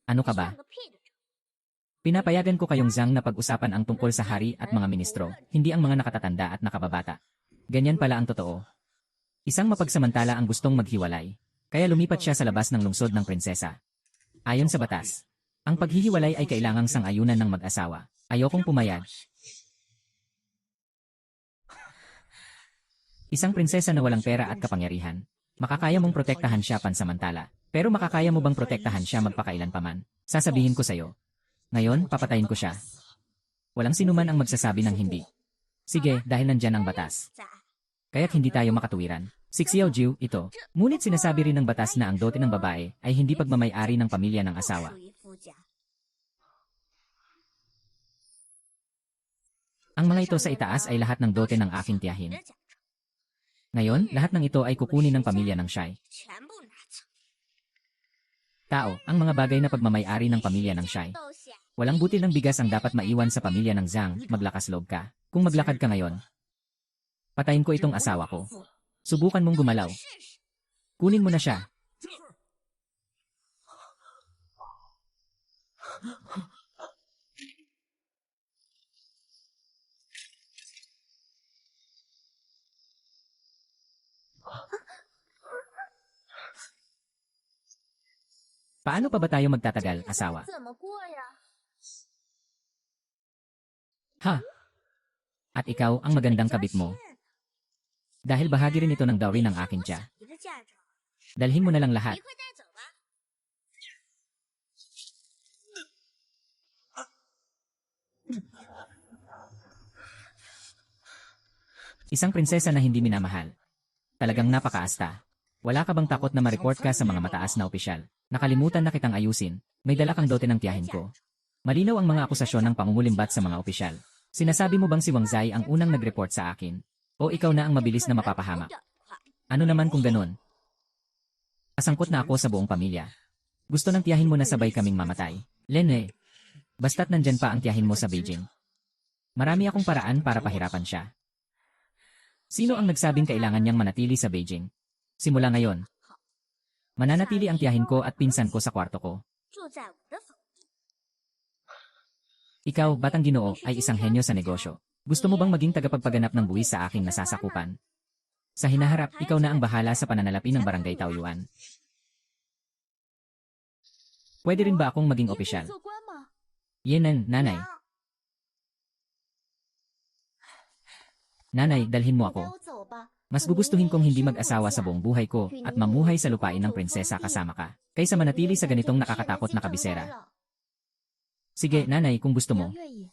Ano ka ba? 算个屁的准。 Pinapayagan ko kayong Zhang na pag-usapan ang tungkol sa hari at mga ministro, hindi ang mga nakatatanda at nakababata. Ganyan pala ang totoo. Isang mapagsamantala ang gustong maghiwalay, kaya lumipat siya sa labas ng lungsod ng prinsesa. Ayon sa batas, ang paghihiwalay ay kailangang sang-ayunan ng mag-asawa. Ayokong pumayag. Isang prinsesa na walang pera at kapangyarihan. Makakaya mong protektahan siya pansamantala. Pero makakaya mo bang protektahan siya magpakailan paman? Sasabihin ko sa'yo. Ngayon, papatayin ko siya. Walang sinuman ang magsasabi ng hindi. Sige, dahil nandyan ang batas. 在， Kaya't hindi tayo makatuwiran. Si Xiao Jiu, ito. Ngunit sinasabi rin ng batas na ang dote ng babae ay hindi pagmamay-ari ng pamilya ng 不 asawa. 属于夫家。 Ang mga ito sa itaas ay lahat ng dote ng aking tiyahin. Ngayon, lahat ng ito ay kukunin ng pamilya ng Shai. 全部拿走。 Tao, ang mga bagay na pagmamay-ari ng pamilya ng Shai. 豆馅， Walang butil ng bigas ang dapat maiwan sa pamilya ng Zhang, maglakas loob ka. Kung maglakad ka ngayon, patayin ko itong asawa ko. Subukan mong gumalaw. 试试。 Kunin mo na siya. Paano pa ba tayo magtatagal, asawa? 怎么过呀？ Ha? At ikaw ang magandang kabit mo. Dahil bahagi rin ito ng dowry ng aking tiya. 你的嫁妆， Dalhin mo na lang lahat. 你会带走吗？ Isang prinsesa na hindi minamahal. Talagang napakaasta. Wala ka bang takot na ma-report ka sa mga mataas na opisyal? Nakalimutan na kitang ayusin. May dala kang dote ng tiyahin ko. Malinaw ang mga akusasyon ng pangungulimbat sa mga opisyal. Sinasabi mo bang si Wang Zai ang unang nag-report sa akin? O ikaw na ang mabilis na mapapahamak? Ano naman kung ganun? Asangkot na ako sa buong pamilya. Gusto ng tiyahin mo na sabay kaming mamatay. Lene, basta't nandyan pa ang tiyahin mo sa Beijing. Marami akong paraan para pahirapan siya. Sino ang nagsabing kailangan niyang manatili sa Beijing? Simula ngayon, mananatili ang tiyahin ko at pinsan ko sa kwarto ko. 住在我的房。 Ikaw, batang ginoo, ay isang henyo sa negosyo. Gusto mo bang maging tagapagpaganap ng buwis sa aking nasasakupan? Sa hinaharap, ikaw na ang bahala sa pananalapi ng barangay Taoyuan. Pwede rin ba akong maging 你可以 opisyal? 做官吗？ Yenan, nanay. Nanay, dalhin mo 你带 ako. 我走吧。 Mas gugustuhin kong hindi mag-asawa sa buong buhay ko at mamuhay sa lupain ng prinsesa kasama ka, kaysa manatili sa ganitong nakakatakot na kabisera. Sige, nanay, kung gusto 你要 mo. 愿意，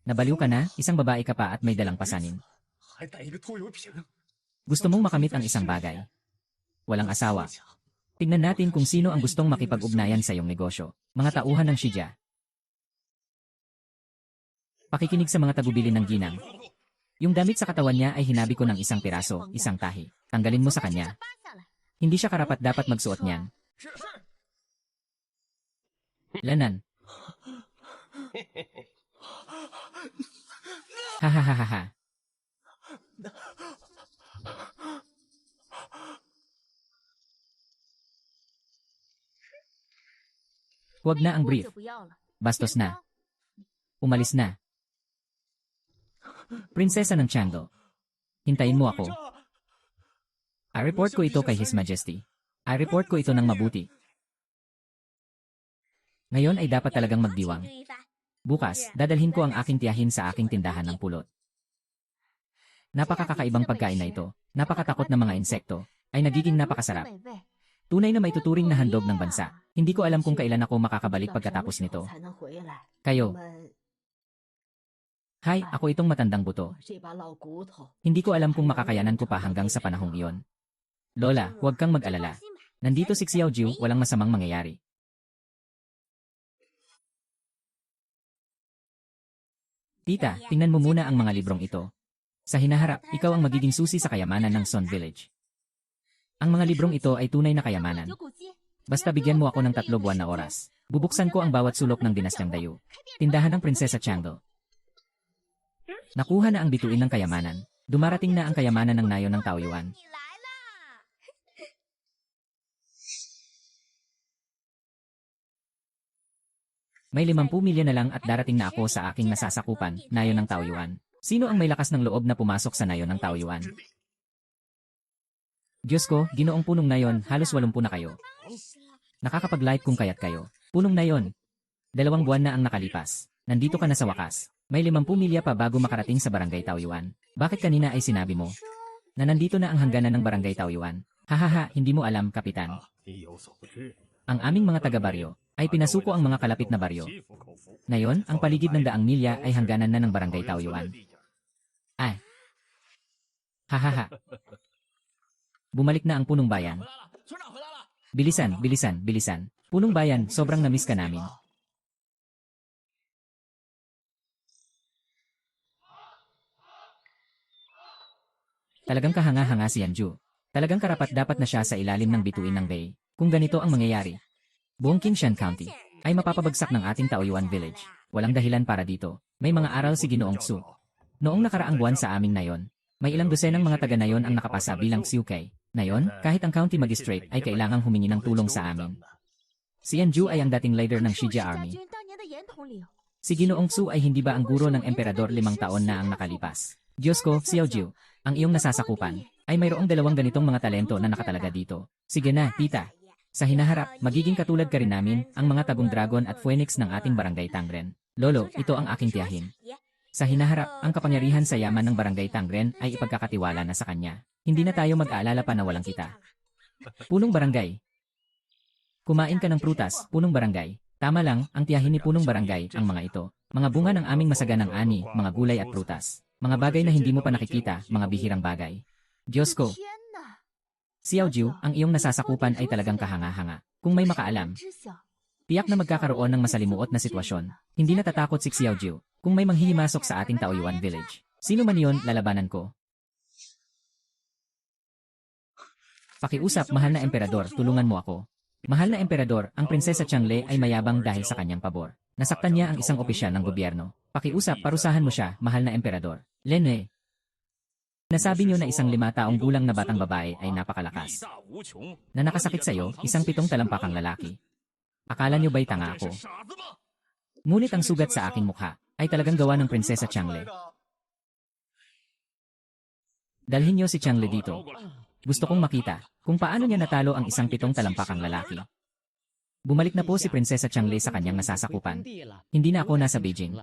Nabaliw ka na, isang babae ka pa at may dalang pasanin. 还带一个拖油瓶。 Gusto mong makamit ang isang bagay. Walang asawa. Tingnan natin kung sino ang gustong makipag-ugnayan sa iyong negosyo. Mga tauhan ng Shijia. Pakikinig sa mga tagubili ng ginang. Yung damit sa katawan niya ay hinabi ko ng isang piraso, isang tahi. Tanggalin mo sa kanya. 扒下来。 Hindi siya karapat-dapat magsuot niyan. Lanan. Hahaha. Huwag na ang 我 brief. 就不要了。 Bastos na. Umalis na. Prinsesa ng Tiangdo. Hintayin mo ako. I-report ko ito kay His Majesty. I-report ko ito ng mabuti. Ngayon ay dapat talagang magdiwang. 请对一番。 Bukas, dadalhin ko ang aking tiyahin sa aking tindahan ng pulot. Napakakakaibang pagkain na ito, napakatakot na mga insekto, ay nagiging napakasarap. 美味。 Tunay na may tuturing na handog ng bansa. Hindi ko alam kung kailan ako makakabalik pagkatapos nito. 才能回来？ Kayo, 我们 hi, ako itong matandang buto. 这把老骨头， Hindi ko alam kung makakayanan ko pa hanggang sa panahong iyon. Lola, huwag kang mag-alala. 放心吧。 Nandito si Xiao Jiu, walang masamang mangyayari. Tita, tingnan mo muna ang mga librong ito. Sa hinaharap, ikaw ang magiging susi sa kayamanan ng Son Village. Ang mga librong ito ay tunay na kayamanan. 有骨鸡。 Basta bigyan mo ako ng 3 buwan na oras. Bubuksan ko ang bawat sulok ng dinastyang Dayu. Tindahan ng Prinsesa Tiangdo. Nakuha na ang bituin ng kayamanan. Dumarating na ang kayamanan ng nayon ng Taoyuan. 你来啦！ May 50 milyon na lang at darating na ako sa aking nasasakupan, nayon ng Taoyuan. Sino ang may lakas ng loob na pumasok sa nayon ng Taoyuan? Diyos ko, ginoong punong nayon, halos 80 na kayo. Nakakapag-light kung kaya't kayo. Punong nayon. 2 buwan na ang nakalipas. Nandito ka na sa wakas. May 50 milya pa bago makarating sa Barangay Taoyuan. Bakit kanina ay sinabi mo na nandito na ang hangganan ng Barangay Taoyuan? Hahaha, hindi mo alam, Kapitan. 你有所不知， Ang aming mga taga-baryo ay pinasuko ang mga kalapit na baryo. Ngayon, ang paligid ng 100 milya ay hangganan na ng Barangay Taoyuan. Ay. Hahaha. Bumalik na ang punong bayan. 回来了，村长回来了。 Bilisan, bilisan, bilisan. Punong bayan, sobrang namiss ka namin. Talagang kahanga-hanga si Yanju. Talagang karapat-dapat na siya sa ilalim ng bituin ng Bay. Kung ganito ang mangyayari, buong Qingshan County ay mapapabagsak ng ating Taoyuan Village. Walang dahilan para dito. May mga aral si Ginoong Su. Noong nakaraang buwan sa aming nayon, may ilang dosenang mga taga nayon ang nakapasa bilang Xiukay. Nayon, kahit ang county magistrate ay kailangang humingi ng tulong sa amin. Si Yanju ay ang dating leader ng 就是 Shijia 家 Army. 军当年的严统领。 Si Ginoong Su ay hindi ba ang guro ng emperador 5 taon na ang nakalipas? Diyos ko, Xiao Jiu, ang iyong nasasakupan, ay mayroong 2 ganitong mga talento na nakatalaga dito. Sige na, tita. Sa hinaharap, magiging katulad ka rin namin, ang mga tagong dragon at phoenix ng ating barangay Tangren. Lolo, ito ang aking tiyahin. Sa hinaharap, ang kapangyarihan sa yaman ng barangay Tangren ay ipagkakatiwala na sa kanya. Hindi na tayo mag-aalala pa na walang kita. Punong barangay. Kumain ka ng prutas, punong barangay. Tama lang, ang tiyahin ni punong barangay, ang mga ito. Mga bunga ng aming masaganang ani, mga gulay at prutas. Mga bagay na hindi mo pa nakikita, mga bihirang bagay. Diyos ko, 天哪！ Xiao Jiu, ang iyong nasasakupan ay talagang kahanga-hanga. Kung may makaalam, 知晓。 tiyak na magkakaroon ng masalimuot na sitwasyon. Hindi natatakot si Xiao Jiu kung may manghihimasok sa ating Taoyuan Village. Sino man yon, lalabanan ko. Pakiusap, mahal na emperador, tulungan mo ako. Mahal na emperador, ang Prinsesa Changle ay mayabang dahil sa kanyang pabor. Nasaktan niya ang isang opisyal ng gobyerno. Pakiusap, parusahan mo siya, mahal na emperador. Lene. Nasabi niyo na isang 5 taong gulang na batang babae ay 力 napakalakas. 大无穷， Na nakasakit sa'yo, isang 7 talampakang lalaki. Akala niyo ba'y tanga 这 ako? 是傻子吗？ Ngunit ang sugat sa aking mukha ay talagang gawa ng Prinsesa Changle. Dalhin niyo si Changle 招 dito. 过来， Gusto kong makita kung paano niya natalo ang isang 7 talampakang lalaki. Bumalik na po si Prinsesa Changle sa kanyang nasasakupan. Hindi na ako nasa Beijing.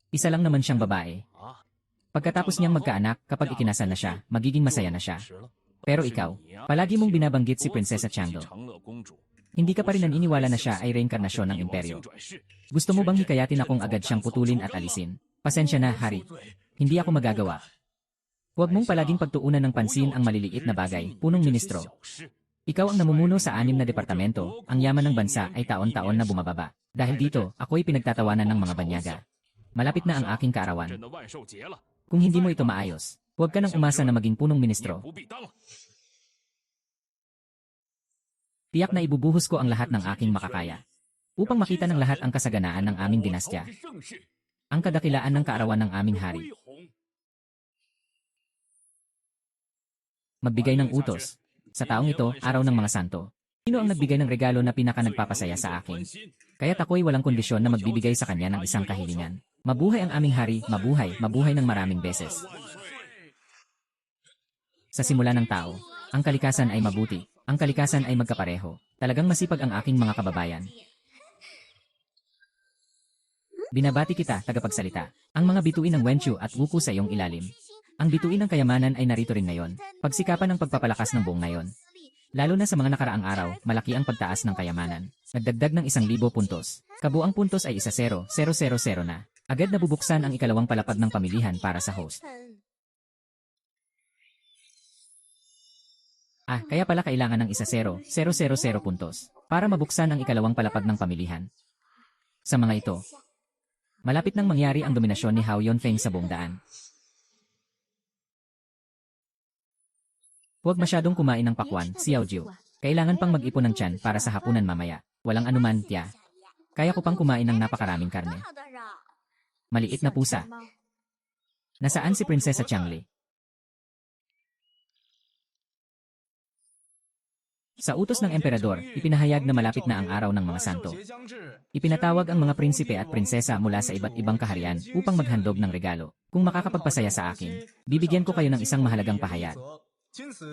Isa lang naman siyang babae. 啊， Pagkatapos niyang magkaanak, kapag ikinasal na siya, magiging masaya na siya. Pero ikaw, palagi mong binabanggit si Prinsesa Changdo. 长乐公主， Hindi ka pa rin naniniwala na siya ay reinkarnasyon ng 帝王 imperyo. 星转世， Gusto mo bang hikayatin akong agad siyang putulin at alisin? Pasensya na, Hari. Hindi ako magagawa. Huwag mong palaging pagtuunan ng pansin ang maliliit na bagay, punong ministro. Ikaw ang namumuno sa 6 na departamento, ang yaman ng bansa ay taon-taon na bumababa. Dahil dito, ako'y pinagtatawanan ng mga banyaga. Malapit na ang aking kaarawan. 朕的万寿节了， Kung hindi mo ito maayos, huwag ka nang umasa na maging punong 也 ministro. 不必当了。 Tiyak na ibubuhos ko ang lahat ng aking makakaya. Upang makita ng lahat ang kasaganaan ng aming dinastya, 朝之盛世， ang kadakilaan ng kaarawan ng aming hari. 恢宏。 Magbigay ng utos. Sa taong ito, araw ng mga santo. Sino ang nagbigay ng regalo na pinaka nagpapasaya sa akin? Kaya't ako'y walang kondisyon na magbibigay sa kanya ng isang kahilingan. Mabuhay ang aming hari, mabuhay, mabuhay ng maraming beses. Sa simula ng tao, ang kalikasan ay mabuti. Ang kalikasan ay magkapareho. Talagang masipag ang aking mga kababayan. Binabati kita, tagapagsalita. Ang mga bituin ng Wenchu at Wuku sa iyong ilalim. Ang bituin ng kayamanan ay narito rin ngayon. Pagsikapan ng pagpapalakas ng buong ngayon. Lalo na sa mga nakaraang araw, malaki ang pagtaas ng kayamanan. Nagdagdag ng 1,000 puntos. Kabuang puntos ay 10,000 na. Agad na bubuksan ang ikalawang palapag ng pamilihan para sa host. Kaya pala kailangan ng 10,000 puntos para mabuksan ang ikalawang palapag ng pamilihan. Sa mga ito, malapit nang mangyari ang dominasyon ni Hao Yunfeng sa buong daan. Huwag masyadong kumain ng pakwan, Xiao Jiu. Kailangan pang mag-ipon ng tiyan para sa hapunan mamaya. Walang anuman, tiya. Kaya ko pang kumain ng napakaraming karne. 好的肉， Maliit na pusa. Nasaan si Prinsesa Changli? Sa utos ng emperador, ipinahayag na malapit na ang araw ng mga santo. Ipinatawag ang mga prinsipe at prinsesa mula sa iba't ibang kaharian upang maghandog ng regalo. Kung makakapagpasaya sa akin, bibigyan ko kayo ng isang mahalagang pahayag. 君子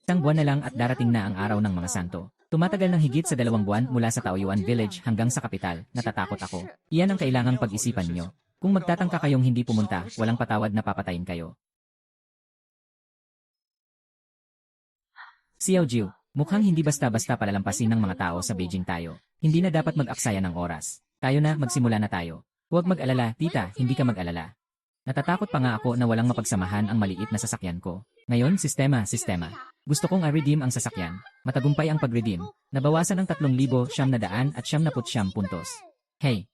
Isang buwan na lang at darating na ang araw ng mga santo. Tumatagal ng higit sa 2 buwan mula sa Taoyuan Village hanggang sa kapital. Natatakot ako. Iyan ang kailangang pag-isipan nyo. Kung magtatangka kayong hindi pumunta, walang patawad na papatayin kayo. Xiao Jiu, mukhang hindi basta-basta palalampasin ng mga tao sa Beijing tayo. Hindi na dapat mag-aksaya ng oras. Tayo na, magsimula na tayo. Huwag mag-alala, tita, hindi ka mag-alala. Natatakot pa nga ako na walang mapagsamahan ang maliit na sasakyan ko. Ngayon, sistema. Gusto kong i-redeem ang sasakyan. Matagumpay ang pag-redeem. Nabawasan ng 3,900 at 99 puntos. Hey!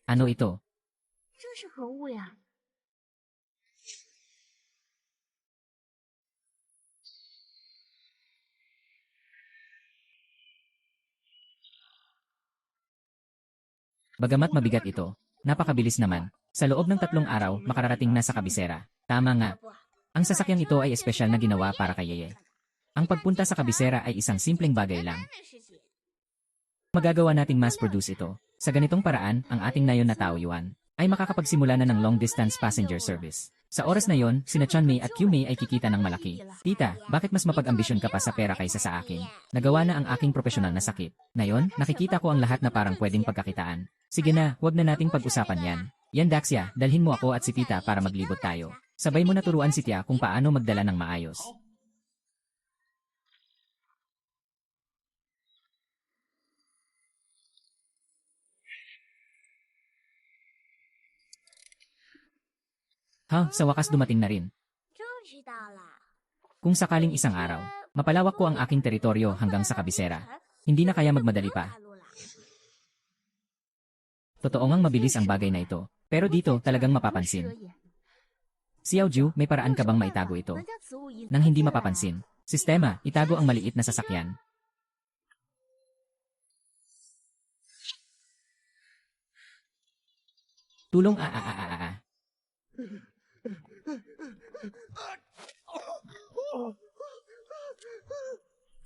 Ano ito? 这是何物呀？ Bagamat mabigat ito, napakabilis naman. Sa loob ng 3 araw, makararating na sa kabisera. Tama nga. Ang sasakyang ito ay espesyal na ginawa para kay Yeye. Ang pagpunta sa kabisera ay isang simpleng bagay lang. Magagawa nating mass-produce ito. Sa ganitong paraan, ang ating nayon na Taoyuan ay makakapagsimula na ng long-distance passenger service. Sa oras na yon, sina Chanmei at Qmei ay kikita ng malaki. Tita, bakit mas mapag-ambisyon ka pa sa pera kaysa sa akin? Nagawa na ang aking profesional na sakit. Ngayon, nakikita ko ang lahat na parang pwedeng pagkakitaan. Sige na, wag na nating pag-usapan yan. Yan Daxia, dalhin mo ako at si Tita para maglibot tayo. Sabay mo na turuan si Tia kung paano magdala ng maayos. Sa wakas dumating na rin. 终于到了。 Kung sakaling isang araw, mapalawak ko ang aking teritoryo hanggang sa kabisera. Hindi na kaya magmadali pa. 大路了， Totoo ngang mabilis ang bagay na ito. Pero dito talagang mapapansin. Xiao Jiu, may paraan ka bang maitago ito? 能将此物隐 Nang hindi mapapansin. Sistema, itago ang maliit na sasakyan. Tulong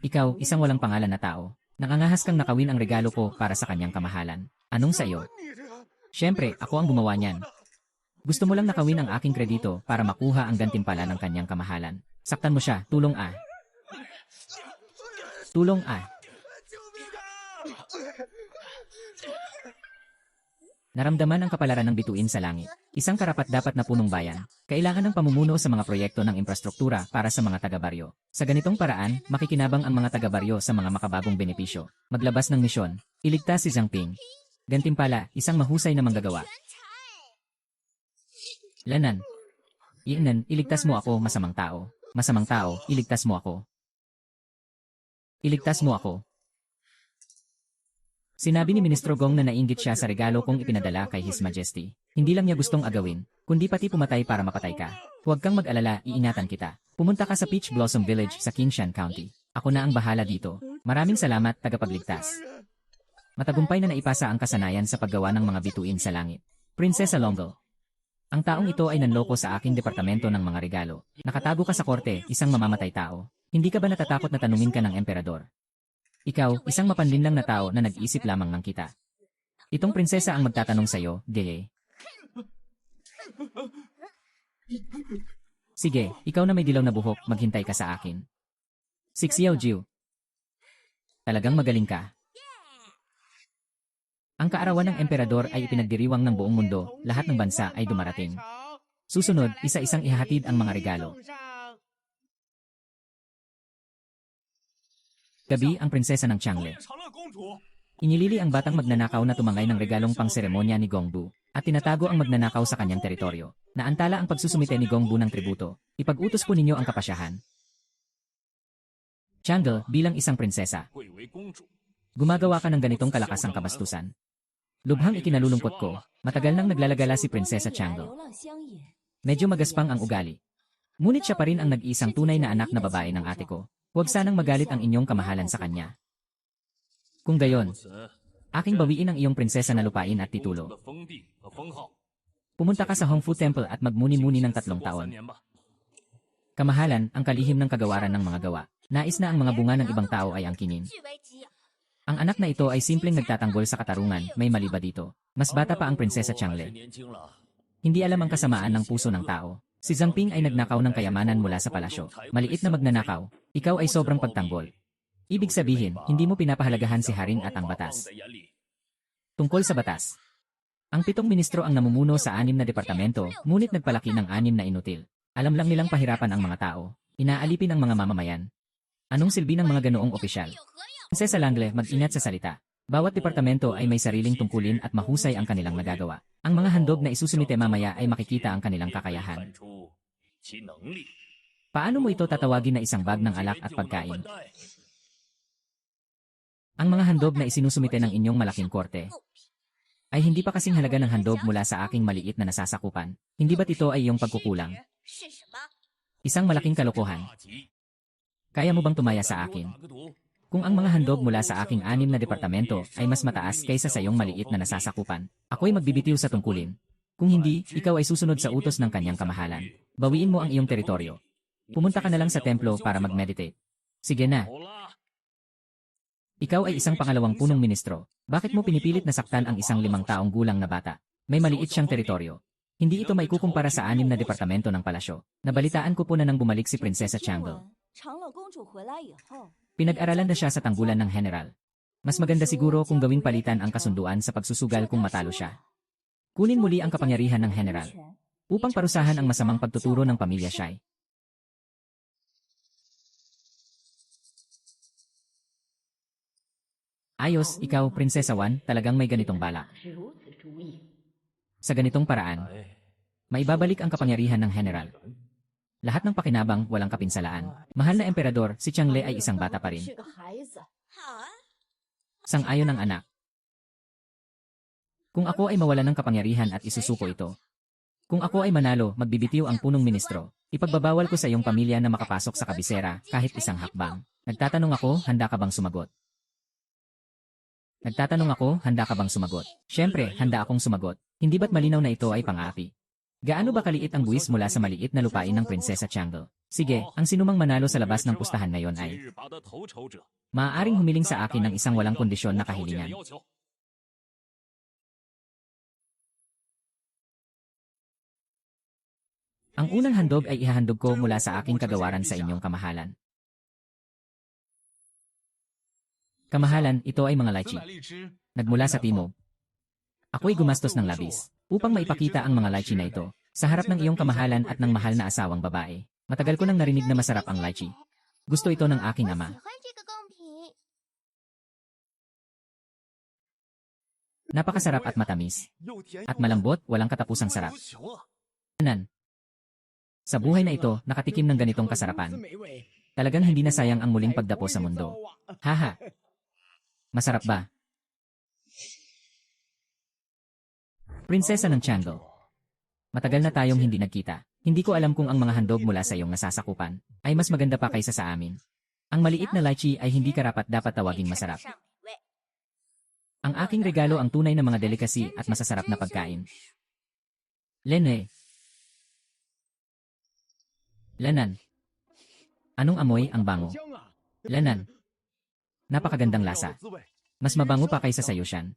Ikaw, isang walang pangalan na tao. Nakangahas kang nakawin ang regalo ko para sa kanyang kamahalan. Anong sayo? Siyempre, ako ang gumawa niyan. Gusto mo lang nakawin ang aking kredito para makuha ang gantimpala ng kanyang kamahalan. Saktan mo siya, tulong ah. Tulong ah. Naramdaman ang kapalaran ng bituin sa langit. Isang karapat-dapat na punong bayan. Kailangan ng pamumuno sa mga proyekto ng infrastruktura para sa mga taga-baryo. Sa ganitong paraan, makikinabang ang mga taga-baryo sa mga makabagong benepisyo. Maglabas ng misyon. Iligtas si Zhang Ping. Gantimpala, isang mahusay na manggagawa. Lanan. Iinan, iligtas mo ako, masamang tao. Masamang tao, iligtas mo ako. Iligtas mo ako. Sinabi ni Ministro Gong na nainggit siya sa regalo kong ipinadala kay His Majesty. Hindi lang niya gustong agawin, kundi pati pumatay para mapatay ka. Huwag kang mag-alala, iingatan kita. Pumunta ka sa Peach Blossom Village sa Qingshan County. Ako na ang bahala dito. Maraming salamat, tagapagligtas. Matagumpay na naipasa ang kasanayan sa paggawa ng mga bituin sa langit. Prinsesa Longle. Ang taong ito ay nanloko sa aking departamento ng mga regalo. Nakatago ka sa korte, isang mamamatay tao. Hindi ka ba natatakot na tanungin ka ng emperador? Ikaw, isang mapanlinlang na tao na nag-isip lamang ng kita. Itong prinsesa ang magtatanong sa'yo, Geye. Sige, ikaw na may dilaw na buhok, maghintay ka sa akin. Si Xiao Jiu. Talagang magaling ka. Ang kaarawan ng emperador ay ipinagdiriwang ng buong mundo, lahat ng bansa ay dumarating. Susunod, isa-isang ihahatid ang mga regalo. Gabi ang prinsesa ng Changle. 长乐公主， Inilili ang batang magnanakaw na tumangay ng regalong pangseremonya ni Gongbu, at tinatago ang magnanakaw sa kanyang teritoryo. Naantala ang pagsusumite ni Gongbu ng tributo. Ipag-utos po ninyo ang kapasyahan. Changle, bilang isang prinsesa, 贵为公主， gumagawa ka ng ganitong kalakasang kabastusan. Lubhang ikinalulungkot ko, matagal nang naglalagala si Prinsesa Changle. 流浪乡野， Medyo magaspang ang ugali. Ngunit siya pa rin ang nag-iisang tunay na anak na babae ng ate ko. Huwag sanang magalit ang inyong kamahalan sa kanya. Kung gayon, 此 aking bawiin ang iyong prinsesa na lupain at 公主 titulo. 的封地和封号。 Pumunta ka sa Hongfu Temple at magmuni-muni ng 3 活3 taon. 年吧。 Kamahalan, ang kalihim ng kagawaran ng mga gawa. Nais na ang mga bunga ng ibang tao ay angkinin. 据为己有。 Ang anak na ito ay simpleng nagtatanggol sa katarungan, may mali ba dito? Mas bata pa ang Prinsesa Changle. 年轻了， Hindi alam ang kasamaan ng puso ng tao. Si Zhang Ping ay nagnakaw ng kayamanan mula sa palasyo. Maliit na magnanakaw. Ikaw ay sobrang pagtanggol. Ibig sabihin, hindi mo pinapahalagahan si Haring at ang 放 batas. 在眼里。 Tungkol sa batas. Ang 7 ministro ang namumuno sa 6 na departamento, ngunit nagpalaki ng 6 na inutil. Alam lang nilang pahirapan ang mga tao. Inaalipin ang mga mamamayan. Anong silbi ng mga ganoong opisyal? Prinsesa Langle, mag-ingat sa salita. Bawat departamento ay may sariling tungkulin at mahusay ang kanilang nagagawa. Ang mga handog na isusumite mamaya ay makikita ang kanilang kakayahan. 看出其能力。 Paano mo ito tatawagin na isang bag ng alak at 就能 pagkain? 换代 Ang mga handog na isinusumite ng inyong malaking korte ay hindi pa kasing halaga ng handog mula sa aking maliit na nasasakupan. Hindi ba't ito ay iyong pagkukulang? 是什么？ Isang malaking kalokohan. 大吉 Kaya mo bang tumaya 给 sa 我 akin? 打个赌， Kung ang mga handog mula sa aking 6 na departamento ay mas mataas kaysa sa iyong maliit na nasasakupan, ako'y magbibitiw sa tungkulin. Kung hindi, ikaw ay susunod sa utos ng kanyang kamahalan. Bawiin mo ang iyong teritoryo. Pumunta ka na lang sa templo para mag-meditate. Sige na. 好啦， Ikaw ay isang pangalawang punong ministro. Bakit mo pinipilit na saktan ang isang 5 taong gulang na bata? May maliit siyang teritoryo. Hindi ito maikukumpara sa 6 na departamento ng palasyo. Nabalitaan ko po na nang bumalik si Prinsesa 听 Changle. 闻长乐公主回来以后， Pinag-aralan na siya sa tanggulan ng general. Mas maganda siguro kung gawing palitan ang kasunduan sa pagsusugal kung matalo siya. Kunin muli ang kapangyarihan ng general upang parusahan ang masamang pagtuturo ng pamilya Shai. Ayos, ikaw, Prinsesa Wan, talagang may ganitong balak. 如此主意， Sa ganitong paraan, 哎， maibabalik ang kapangyarihan ng general. Lahat ng pakinabang, walang kapinsalaan. Mahal na emperador, si Changle ay isang bata pa rin. 是个孩子。 好啊， Sang-ayon ang anak. Kung ako ay mawalan ng kapangyarihan at isusuko ito. Kung ako ay manalo, magbibitiw ang punong ministro. Ipagbabawal ko sa iyong pamilya na makapasok sa kabisera kahit isang hakbang. Nagtatanong ako, handa ka bang sumagot? Nagtatanong ako, handa ka bang sumagot? Siyempre, handa akong sumagot. Hindi ba't malinaw na ito ay pang-aapi? Gaano ba kaliit ang buwis mula sa maliit na lupain ng Prinsesa Changle? Sige, ang sinumang manalo sa labas ng pustahan na yon 今 ay 日拔得头筹者， maaaring humiling sa akin ng isang walang kondisyon na 条件 kahilingan. 要求。 Ang unang handog ay ihahandog ko mula sa aking kagawaran sa inyong kamahalan. Kamahalan, ito ay mga 此 lychee. 乃荔枝， Nagmula sa timog. Ako'y gumastos ng labis upang maipakita ang mga lychee na ito sa harap ng iyong kamahalan at ng mahal na asawang babae. Matagal ko nang narinig na masarap ang lychee. Gusto ito ng aking 喜 ama. 欢这个贡品。Napakasarap at matamis. At malambot, walang katapusang sarap. Nan. Sa buhay na ito, nakatikim ng ganitong kasarapan. Talagang hindi na sayang ang muling pagdapo sa mundo. Haha. Masarap ba? Prinsesa ng Tiangge. Matagal na tayong hindi nagkita. Hindi ko alam kung ang mga handog mula sa iyong nasasakupan ay mas maganda pa kaysa sa amin. Ang maliit na lychee ay hindi karapat-dapat tawaging masarap. Ang aking regalo ang tunay na mga delikasi at masasarap na pagkain. Lene. Lanan. Anong amoy ang bango? Lanan. Napakagandang lasa. Mas mabango pa kaysa sa Yushan.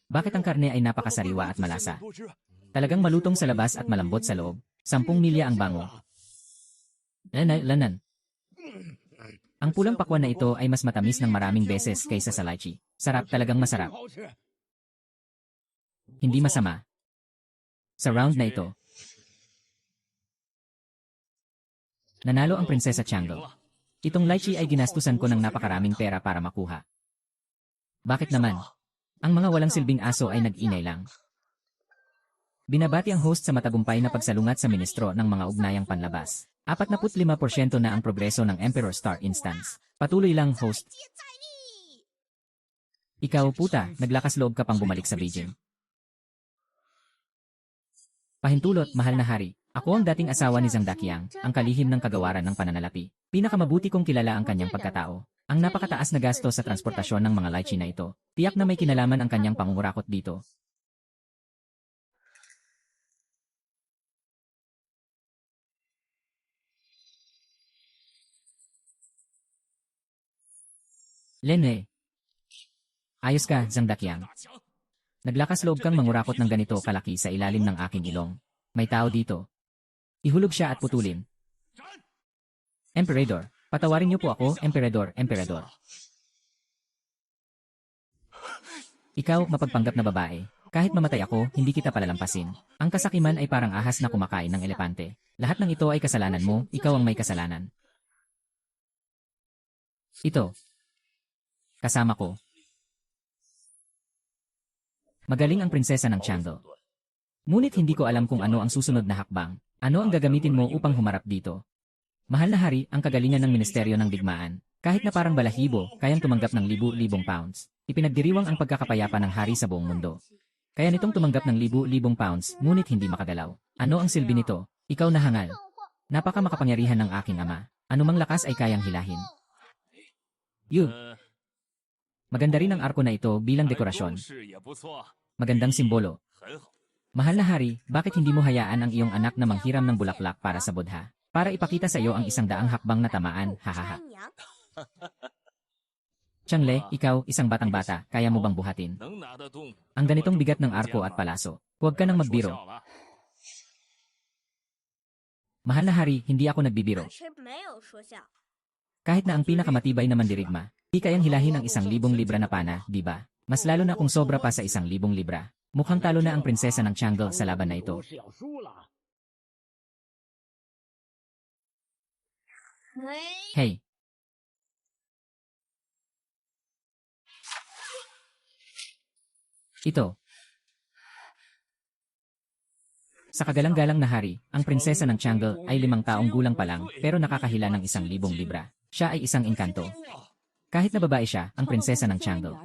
Bakit ang karne ay napakasariwa at malasa? Talagang malutong sa labas at malambot sa loob. 10 milya ang bango. Lanan. Ang pulang pakwan na ito ay mas matamis ng maraming beses kaysa sa lychee. Sarap, talagang masarap. Hindi masama. Sa round na ito, nanalo ang Prinsesa Tiangge. Itong lychee ay ginastusan ko ng napakaraming pera para makuha. Bakit naman? Ang mga walang silbing aso ay nag-ingay lang. Binabati ang host sa matagumpay na pagsalungat sa ministro ng mga ugnayang panlabas. 45% na ang progreso ng Emperor Star Instance. Patuloy lang, host. Ikaw, puta, naglakas loob ka pang bumalik sa Beijing. Pahintulot, mahal na hari. Ako ang dating asawa ni Zhang Daqiang, ang kalihim ng kagawaran ng pananalapi. Pinakamabuti kong kilala ang kanyang pagkatao. Ang napakataas na gasto sa transportasyon ng mga lychee na ito. Tiyak na may kinalaman ang kanyang pangungurakot dito. Lene. Ayos ka, Zhang Daqiang. Naglakas loob kang mangurakot ng ganito kalaki sa ilalim ng aking ilong. May tao dito. Ihulog siya at putulin. Emperador, patawarin niyo po ako, Emperador. Ikaw, mapagpanggap na babae. Kahit mamatay ako, hindi kita palalampasin. Ang kasakiman ay parang ahas na kumakain ng elepante. Lahat ng ito ay kasalanan mo, ikaw ang may kasalanan. Ito. Kasama ko. Magaling ang prinsesa ng Tiangge. Ngunit hindi ko alam kung ano ang susunod na hakbang. Ano ang gagamitin mo upang humarap dito? Mahal na hari, ang kagalingan ng Ministeryo ng Digmaan. Kahit na parang balahibo, kayang tumanggap ng libu-libong pounds. Ipinagdiriwang ang pagkakapayapa ng hari sa buong mundo. Kaya nitong tumanggap ng libu-libong pounds, ngunit hindi makagalaw. Ano ang silbi nito? Ikaw na hangal. Napaka makapangyarihan ng aking ama. Anumang lakas ay kayang hilahin. Maganda rin ang arko na ito bilang dekorasyon. Magandang simbolo. Mahal na hari, bakit hindi mo hayaan ang iyong anak na manghiram ng bulaklak para sa Buddha? Para ipakita sa iyo ang 100 hakbang na tamaan, hahaha. Tiangle, ikaw, isang batang-bata, kaya mo bang buhatin? Ang ganitong bigat ng arko at palaso. Huwag ka nang magbiro. Mahal na hari, hindi ako nagbibiro. Kahit na ang pinakamatibay na mandirigma, di kayang hilahin ang 1,000 libra na pana, di ba? Mas lalo na kung sobra pa sa 1,000 libra. Mukhang talo na ang prinsesa ng Tiangge sa laban na ito. Hey! Ito. Sa kagalang-galang na hari, ang prinsesa ng Tiangge ay 5 taong gulang pa lang pero nakakahila ng 1,000 libra. Siya ay isang engkanto. Kahit na babae siya, ang prinsesa ng Tiangge.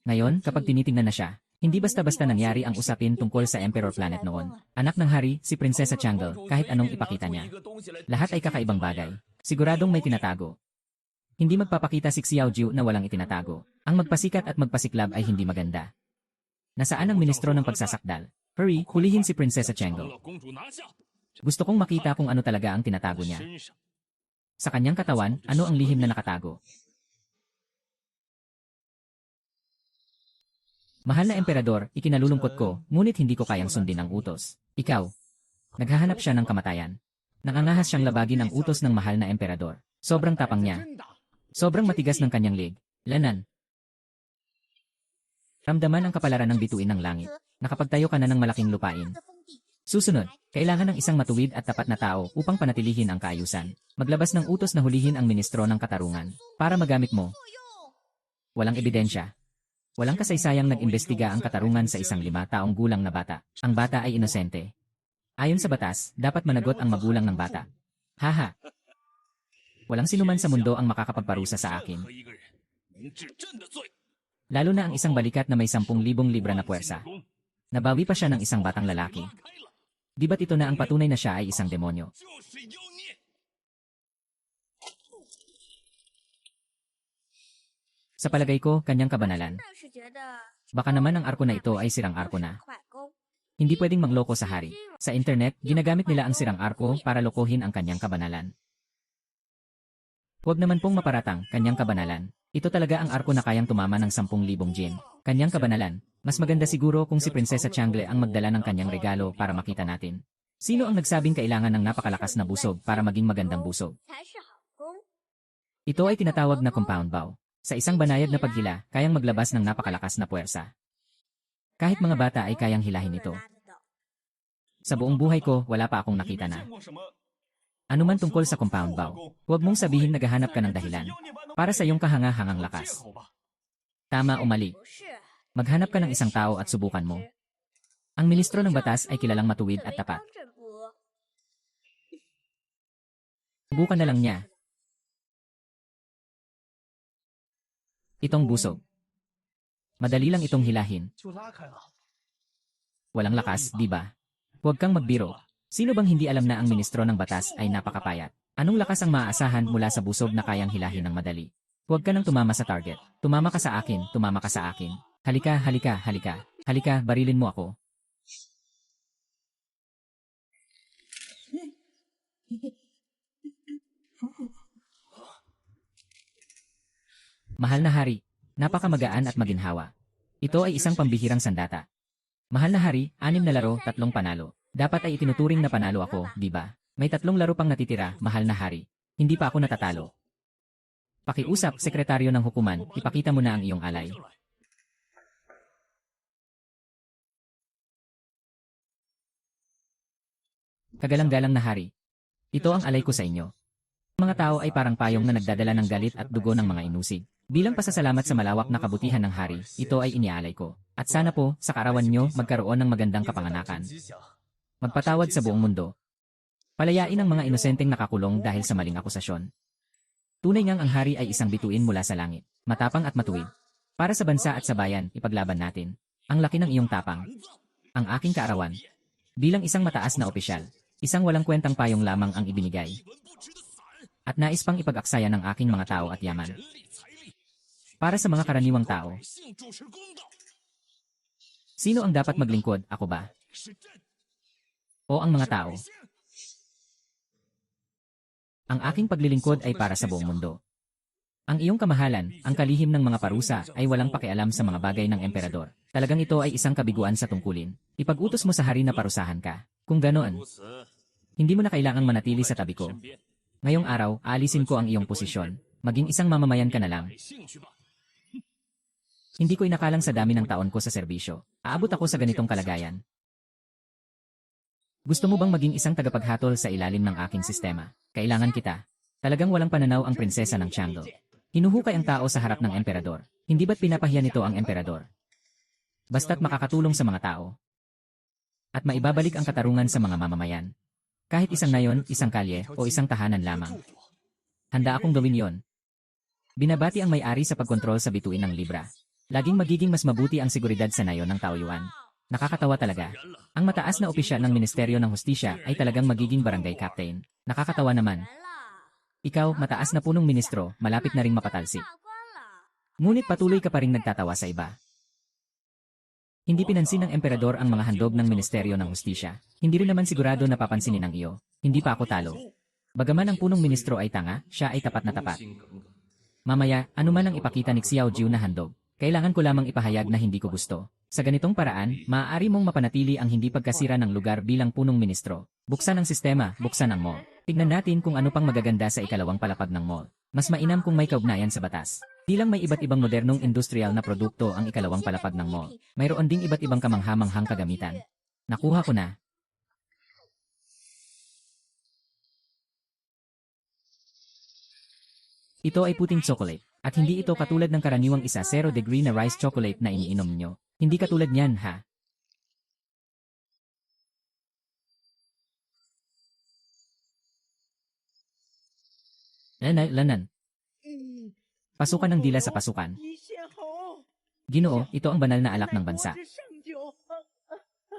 Ngayon, kapag tinitingnan na siya, hindi basta-basta nangyari ang usapin tungkol sa Emperor Planet noon. Anak ng hari, si Prinsesa Tiangge, kahit anong ipakita niya. Lahat ay kakaibang bagay. Siguradong may tinatago. Hindi magpapakita si Xiaojiu na walang itinatago. Ang magpasikat at magpasiklab ay hindi maganda. Nasaan ang ministro ng pagsasakdal? Hurry, hulihin si Prinsesa Tiangge. Gusto kong makita kung ano talaga ang tinatago niya. Sa kanyang katawan, ano ang lihim na nakatago? Mahal na emperador, ikinalulungkot ko, ngunit hindi ko kayang sundin ang utos. Ikaw. Naghahanap siya ng kamatayan. Nangangahas siyang labagin ang utos ng mahal na emperador. Sobrang tapang niya. Sobrang matigas ng kanyang leg. Lanan. Ramdaman ang kapalaran ng bituin ng langit. Nakapagtayo ka na ng malaking lupain. Susunod, kailangan ng isang matuwid at tapat na tao upang panatilihin ang kaayusan. Maglabas ng utos na hulihin ang ministro ng katarungan para magamit mo. Walang ebidensya. Walang kasaysayang nag-imbestiga ang katarungan sa isang 5 taong gulang na bata. Ang bata ay inosente. Ayon sa batas, dapat managot ang magulang ng bata. Haha. Walang sinuman sa mundo ang makakapagparusa sa akin. 任何一个人能治朕的罪。 Lalo na ang isang balikat na may 10,000 libra na puwersa. Nabawi pa siya ng isang batang lalaki. 开了， Di ba't ito na ang patunay na siya ay isang demonyo? 就是妖孽。 Sa palagay ko, kanyang kabanalan. 倒是觉得 Baka naman ang arko na ito ay sirang arko na. 快攻， Hindi pwedeng mangloko sa hari. Sa internet, ginagamit nila ang sirang arko para lokohin ang kanyang kabanalan. Huwag naman pong maparatang kanyang kabanalan. Ito talaga ang arko na kayang tumama ng 10,000 jin. Kanyang kabanalan. Mas maganda siguro kung si Prinsesa Changle ang magdala ng kanyang regalo para makita natin. Sino ang nagsabing kailangan ng napakalakas na busog para maging magandang busog? 才是好攻。 Ito ay tinatawag na compound bow. Sa isang banayad na paghila, kayang maglabas ng napakalakas na puwersa. Kahit mga bata ay kayang hilahin ito. 拉得到 Sa buong buhay ko, wala pa akong nakita na. 见过什么 Ano man tungkol sa compound bow, huwag mong sabihin naghahanap ka ng dahilan para sa iyong kahangahangang 借 lakas. 口吧？ Tama o mali, 不是， maghanap ka ng isang tao at subukan mo. Ang ministro ng batas ay kilalang matuwid at tapat. 这不 Subukan na lang niya. Itong busog. Madali lang itong hilahin. 就拉开了。 Walang lakas, di ba? Huwag kang magbiro. Sino bang hindi alam na ang ministro ng batas ay napakapayat? Anong lakas ang maaasahan mula sa busog na kayang hilahin ng madali? Huwag ka nang tumama sa target. Tumama ka sa akin, tumama ka sa akin. Halika, halika, halika. Halika, barilin mo ako. Mahal na hari, napakamagaan at maginhawa. Ito ay isang pambihirang sandata. Mahal na hari, 6 na laro, 3 panalo. Dapat ay itinuturing na panalo ako, di ba? May 3 laro pang natitira, mahal na hari. Hindi pa ako natatalo. Pakiusap, sekretaryo ng hukuman, ipakita mo na ang iyong alay. 就来。 Kagalang-galang na hari. Ito ang alay ko sa inyo. Ang mga tao ay parang payong na nagdadala ng galit at dugo ng mga inusig. Bilang pasasalamat sa malawak na kabutihan ng hari, ito ay inialay ko. At sana po, sa kaarawan nyo, magkaroon ng magandang kapanganakan. Magpatawad sa buong mundo. Palayain ang mga inosenteng nakakulong dahil sa maling akusasyon. Tunay ngang ang hari ay isang bituin mula sa langit, matapang at matuwid. Para sa bansa at sa bayan, ipaglaban natin. Ang laki ng iyong tapang. Ang aking kaarawan. Bilang isang mataas na opisyal, isang walang kwentang payong lamang ang ibinigay. At nais pang ipag-aksaya ng aking mga tao at yaman. Para sa mga karaniwang tao, sino ang dapat maglingkod, ako ba? O ang mga tao? Ang aking paglilingkod ay para sa buong mundo. Ang iyong kamahalan, ang kalihim ng mga parusa, ay walang pakialam sa mga bagay ng emperador. Talagang ito ay isang kabiguan sa tungkulin. Ipag-utos mo sa hari na parusahan ka. Kung ganoon, 如此， hindi mo na kailangang manatili sa tabi ko. 身边 Ngayong araw, aalisin ko ang iyong posisyon. Maging isang mamamayan ka na lang. 百姓去吧。 Hindi ko inakalang sa dami ng taon ko sa serbisyo. Aabot ako sa ganitong kalagayan. Gusto mo bang maging isang tagapaghatol sa ilalim ng aking sistema? Kailangan kita. Talagang walang pananaw ang prinsesa ng Changle. Hinuhukay ang tao sa harap ng emperador. Hindi ba't pinapahiya nito ang emperador? Basta't makakatulong sa mga tao. At maibabalik ang katarungan sa mga mamamayan. Kahit isang nayon, isang kalye, o isang tahanan lamang. Handa akong gawin yon. Binabati ang may-ari sa pagkontrol sa bituin ng libra. Laging magiging mas mabuti ang seguridad sa nayon ng Taoyuan. Nakakatawa talaga. Ang mataas na opisyal ng Ministeryo ng Hustisya ay talagang magiging barangay captain. Nakakatawa naman. 来了， Ikaw, mataas na punong ministro, malapit na ring mapatalsik. 大官了。 Ngunit patuloy ka pa rin nagtatawa sa iba. Hindi pinansin ng emperador ang mga handog ng Ministeryo ng Hustisya. Hindi rin naman sigurado na papansinin ang iyo. Hindi pa ako talo. Bagaman ang punong ministro ay tanga, siya ay tapat na tapat. Mamaya, anuman ang ipakita ni Xiao Jiu na handog, kailangan ko lamang ipahayag na hindi ko gusto. Sa ganitong paraan, maaari mong mapanatili ang hindi pagkasira ng lugar bilang punong ministro. Buksan ang sistema, buksan ang mall. Tignan natin kung ano pang magaganda sa ikalawang palapag ng mall. Mas mainam kung may kaugnayan sa batas. Di lang may iba't ibang modernong industrial na produkto ang ikalawang palapag ng mall. Mayroon ding iba't ibang kamangha-manghang kagamitan. Nakuha ko na. Ito ay puting chocolate, at hindi ito katulad ng karaniwang 0 degree na rice chocolate na iniinom nyo. Hindi katulad niyan, ha? Lanan. Pasukan ng dila sa pasukan. Ginoo, ito ang banal na alak ng bansa.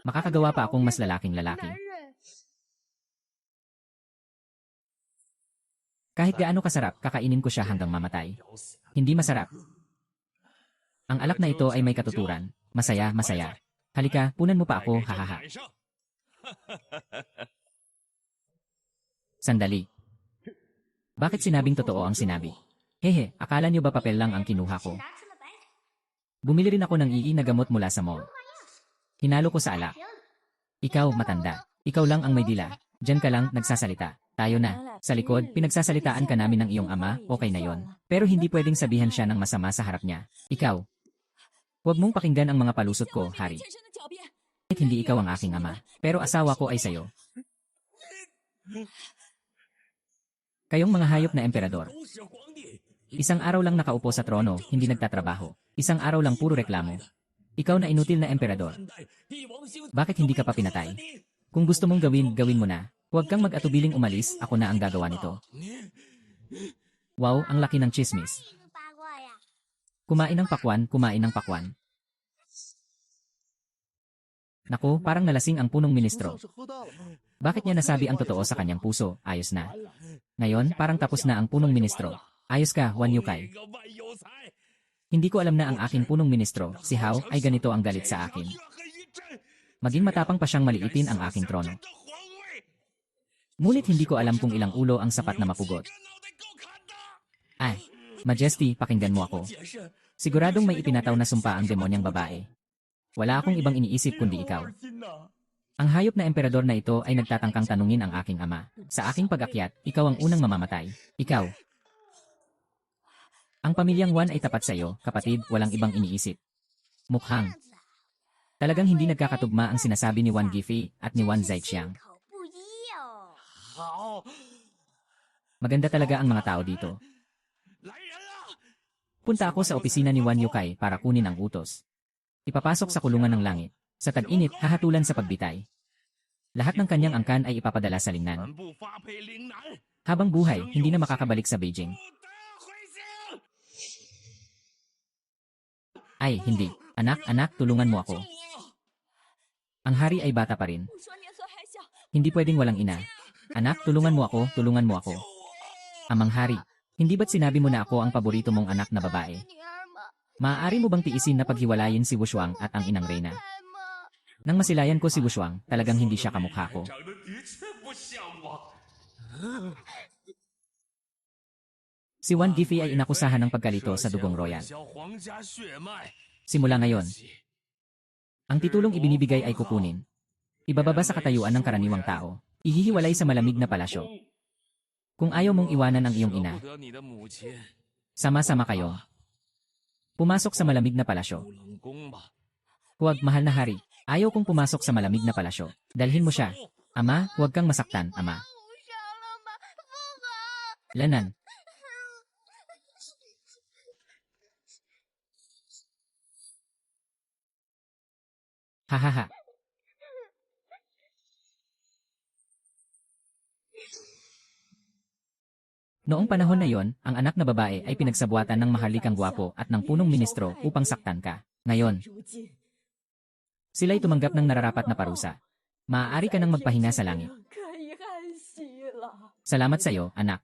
Makakagawa pa akong mas lalaking lalaki. Kahit gaano kasarap, kakainin ko siya hanggang mamatay. Hindi masarap. Ang alak na ito ay may katuturan. Masaya, masaya. Halika, punan mo pa ako, hahaha. Sandali. Bakit sinabing totoo ang sinabi? Hehe, akala niyo ba papel lang ang kinuha ko? Bumili rin ako ng na gamot mula sa mall. Hinalo ko sa alak. Ikaw, matanda. Ikaw lang ang may dila. Diyan ka lang, nagsasalita. Tayo na. Sa likod, pinagsasalitaan ka namin ng iyong ama, okay na yon. Pero hindi pwedeng sabihan siya ng masama sa harap niya. Ikaw. Huwag mong pakinggan ang mga palusot ko, Hari. Kahit hindi ikaw ang aking ama, pero asawa ko ay sayo. Kayong mga hayop na emperador. Isang araw lang nakaupo sa trono, hindi nagtatrabaho. Isang araw lang puro reklamo. Ikaw na inutil na emperador. Bakit hindi ka pa pinatay? Kung gusto mong gawin, gawin mo na. Huwag kang mag-atubiling umalis, ako na ang gagawa nito. Wow, ang laki ng chismis. Kumain ng pakwan, kumain ng pakwan. Naku, parang nalasing ang punong ministro. Bakit niya nasabi ang totoo sa kanyang puso? Ayos na. Ngayon, parang tapos na ang punong ministro. Ayos ka, Wan Yukay. Hindi ko alam na ang aking punong ministro, si Hao, ay ganito ang galit sa akin. Maging matapang pa siyang maliitin ang aking trono. Ngunit hindi ko alam kung ilang ulo ang sapat na mapugot. Ay, Majesty, pakinggan mo ako. Siguradong may ipinataw na sumpa ang demonyang babae. Wala akong ibang iniisip kundi ikaw. Ang hayop na emperador na ito ay nagtatangkang tanungin ang aking ama. Sa aking pag-akyat, ikaw ang unang mamamatay. Ikaw. Ang pamilyang Wan ay tapat sa iyo, kapatid, walang ibang iniisip. Mukhang. Talagang hindi nagkakatugma ang sinasabi ni Wan Gifi at ni Wan Zaixiang. Maganda talaga ang mga tao dito. Punta ako sa opisina ni Wan Yukay para kunin ang utos. Ipapasok sa kulungan ng langit. Sa tag-init, hahatulan sa pagbitay. Lahat ng kanyang angkan ay ipapadala sa lingnan. Habang buhay, hindi na makakabalik sa Beijing. Ay, hindi. Anak, tulungan mo ako. Ang hari ay bata pa rin. Hindi pwedeng walang ina. Anak, tulungan mo ako, tulungan mo ako. Amang hari, hindi ba't sinabi mo na ako ang paborito mong anak na babae? Maaari mo bang tiisin na paghiwalayin si Wushuang at ang inang Reyna? Nang masilayan ko si Wushuang, talagang hindi siya kamukha ko. Si Wan Gifi ay inakusahan ng pagkalito sa dugong royal. Simula ngayon, ang titulong ibinibigay ay kukunin. Ibababa sa katayuan ng karaniwang tao. Ihihiwalay sa malamig na palasyo. Kung ayaw mong iwanan ang iyong ina, sama-sama kayo. Pumasok sa malamig na palasyo. Huwag, mahal na hari. Ayaw kong pumasok sa malamig na palasyo. Dalhin mo siya. Ama, huwag kang masaktan, ama. Lanan. Hahaha. Noong panahon na yon, ang anak na babae ay pinagsabuatan ng maharlikang gwapo at ng punong ministro upang saktan ka. Ngayon, sila'y tumanggap ng nararapat na parusa. Maaari ka nang magpahinga sa langit. Salamat sa iyo, anak.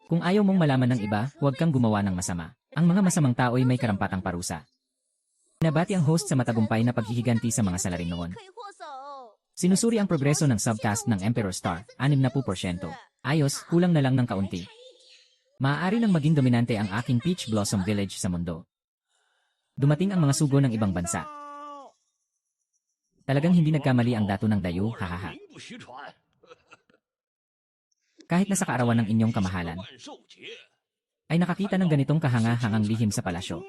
Kung ayaw mong malaman ng iba, huwag kang gumawa ng masama. Ang mga masamang tao'y may karampatang parusa. Nabati ang host sa matagumpay na paghihiganti sa mga salarin noon. Sinusuri ang progreso ng subtask ng Emperor Star, 60%. Ayos, kulang na lang ng kaunti. Maaari nang maging dominante ang aking Peach Blossom Village sa mundo. Dumating ang mga sugo ng ibang bansa. Talagang hindi nagkamali ang dato ng dayo, hahaha. Kahit na sa kaarawan ng inyong kamahalan, ay nakakita ng ganitong kahanga-hangang lihim sa palasyo.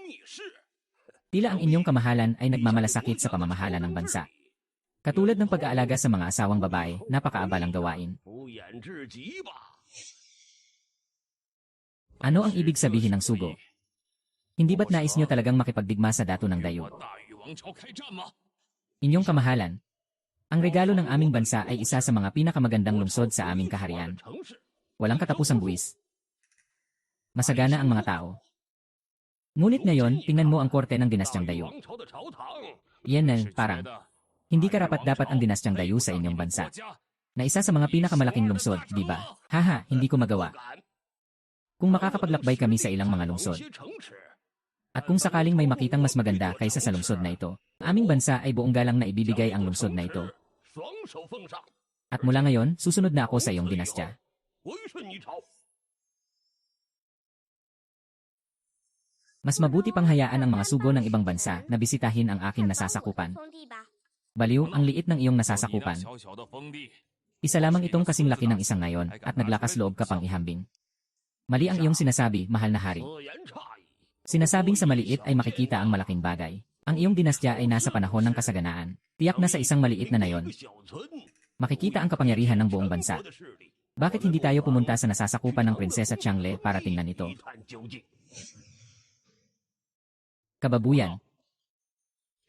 Tila ang inyong kamahalan ay nagmamalasakit sa pamamahala ng bansa. Katulad ng pag-aalaga sa mga asawang babae, napakaabalang gawain. Ano ang ibig sabihin ng sugo? Hindi ba't nais nyo talagang makipagdigma sa dato ng dayo? 大禹王朝开战吗？ Inyong kamahalan. Ang regalo ng aming bansa ay isa sa mga pinakamagandang lungsod sa aming kaharian. 城市 Walang katapusang buwis. Masagana ang mga tao. Ngunit ngayon, tingnan mo ang korte ng dinastyang 大禹 dayo. 王朝的朝堂 Yan na, 是觉 parang, 得 hindi karapat-dapat ang dinastyang dayo sa inyong bansa. Na isa sa mga pinakamalaking lungsod, di ba? Haha, hindi ko magawa. Kung makakapaglakbay kami sa ilang mga lungsod, at kung sakaling may makitang mas maganda kaysa sa lungsod na ito, ang aming bansa ay buong galang na ibibigay ang lungsod na ito. 双手奉上， At mula ngayon, susunod na ako sa iyong dinastya. 归顺你朝。 Mas mabuti pang hayaan ang mga sugo ng ibang bansa na bisitahin ang aking nasasakupan. 封地吧。 Baliw, ang liit ng iyong 有你的 nasasakupan. 小小的封地， Isa lamang itong kasing laki ng isang ngayon at naglakas loob ka pang ihambing. Mali ang iyong sinasabi, mahal na hari. 此言差矣。 Sinasabing sa maliit ay makikita ang malaking bagay. Ang iyong dinastya ay nasa panahon ng kasaganaan. Tiyak na sa isang maliit na nayon, 一个小村， makikita ang kapangyarihan ng buong 全 bansa. 国的势力， Bakit hindi tayo pumunta sa nasasakupan ng Prinsesa Changle para tingnan ito? 一探究竟。 Kababuyan.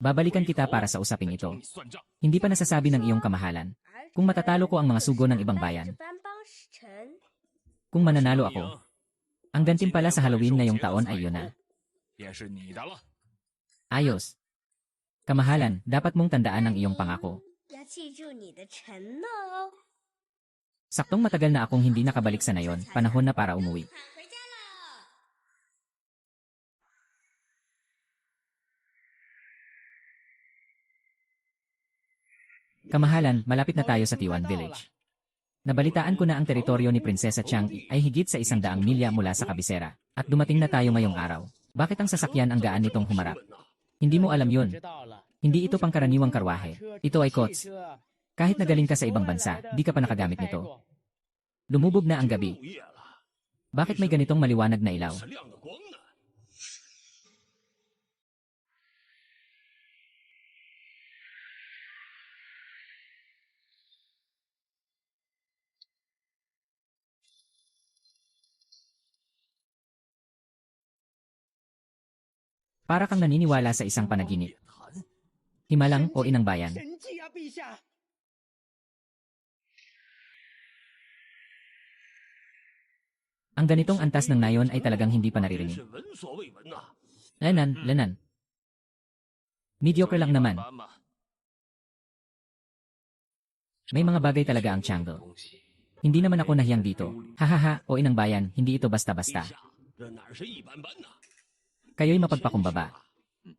Babalikan kita para sa usaping ito. 找你算账， Hindi pa nasasabi ng iyong kamahalan. Kung matatalo ko ang mga sugo ng ibang 带 bayan, 着班邦使臣， kung mananalo ako, ang gantimpala sa Halloween ngayong taon ay yun na. 便是你的了。 Ayos. Kamahalan, dapat mong tandaan ang iyong pangako. 要记住你的承诺哦。 Saktong matagal na akong hindi nakabalik sa nayon, panahon na para umuwi. 回家了。 Kamahalan, malapit na tayo sa Tiwan Village. Nabalitaan ko na ang teritoryo ni Prinsesa Chang ay higit sa 100 milya mula sa kabisera, at dumating na tayo ngayong araw. Bakit ang sasakyan ang gaan nitong humarap? Hindi mo alam yun. Hindi ito pangkaraniwang karwahe. Ito ay kots. Kahit nagaling ka sa ibang bansa, di ka pa nakagamit nito. Lumubog na ang gabi. 午夜了， Bakit may ganitong maliwanag na ilaw? 是亮的光呢。 Para kang naniniwala sa isang panaginip. Himalang o inang bayan. 神迹啊，陛下！ Ang ganitong antas ng nayon ay talagang hindi pa 真 naririnig. 是闻所未闻呐。 Lanan. Mediocre lang naman. 一般嘛 May mga bagay talaga ang Changle. 东西， Hindi naman ako nahiyang dito. Hahaha, o inang bayan, hindi ito 陛 basta-basta. 下，这哪是一般般呐？ Kayo'y mapagpakumbaba.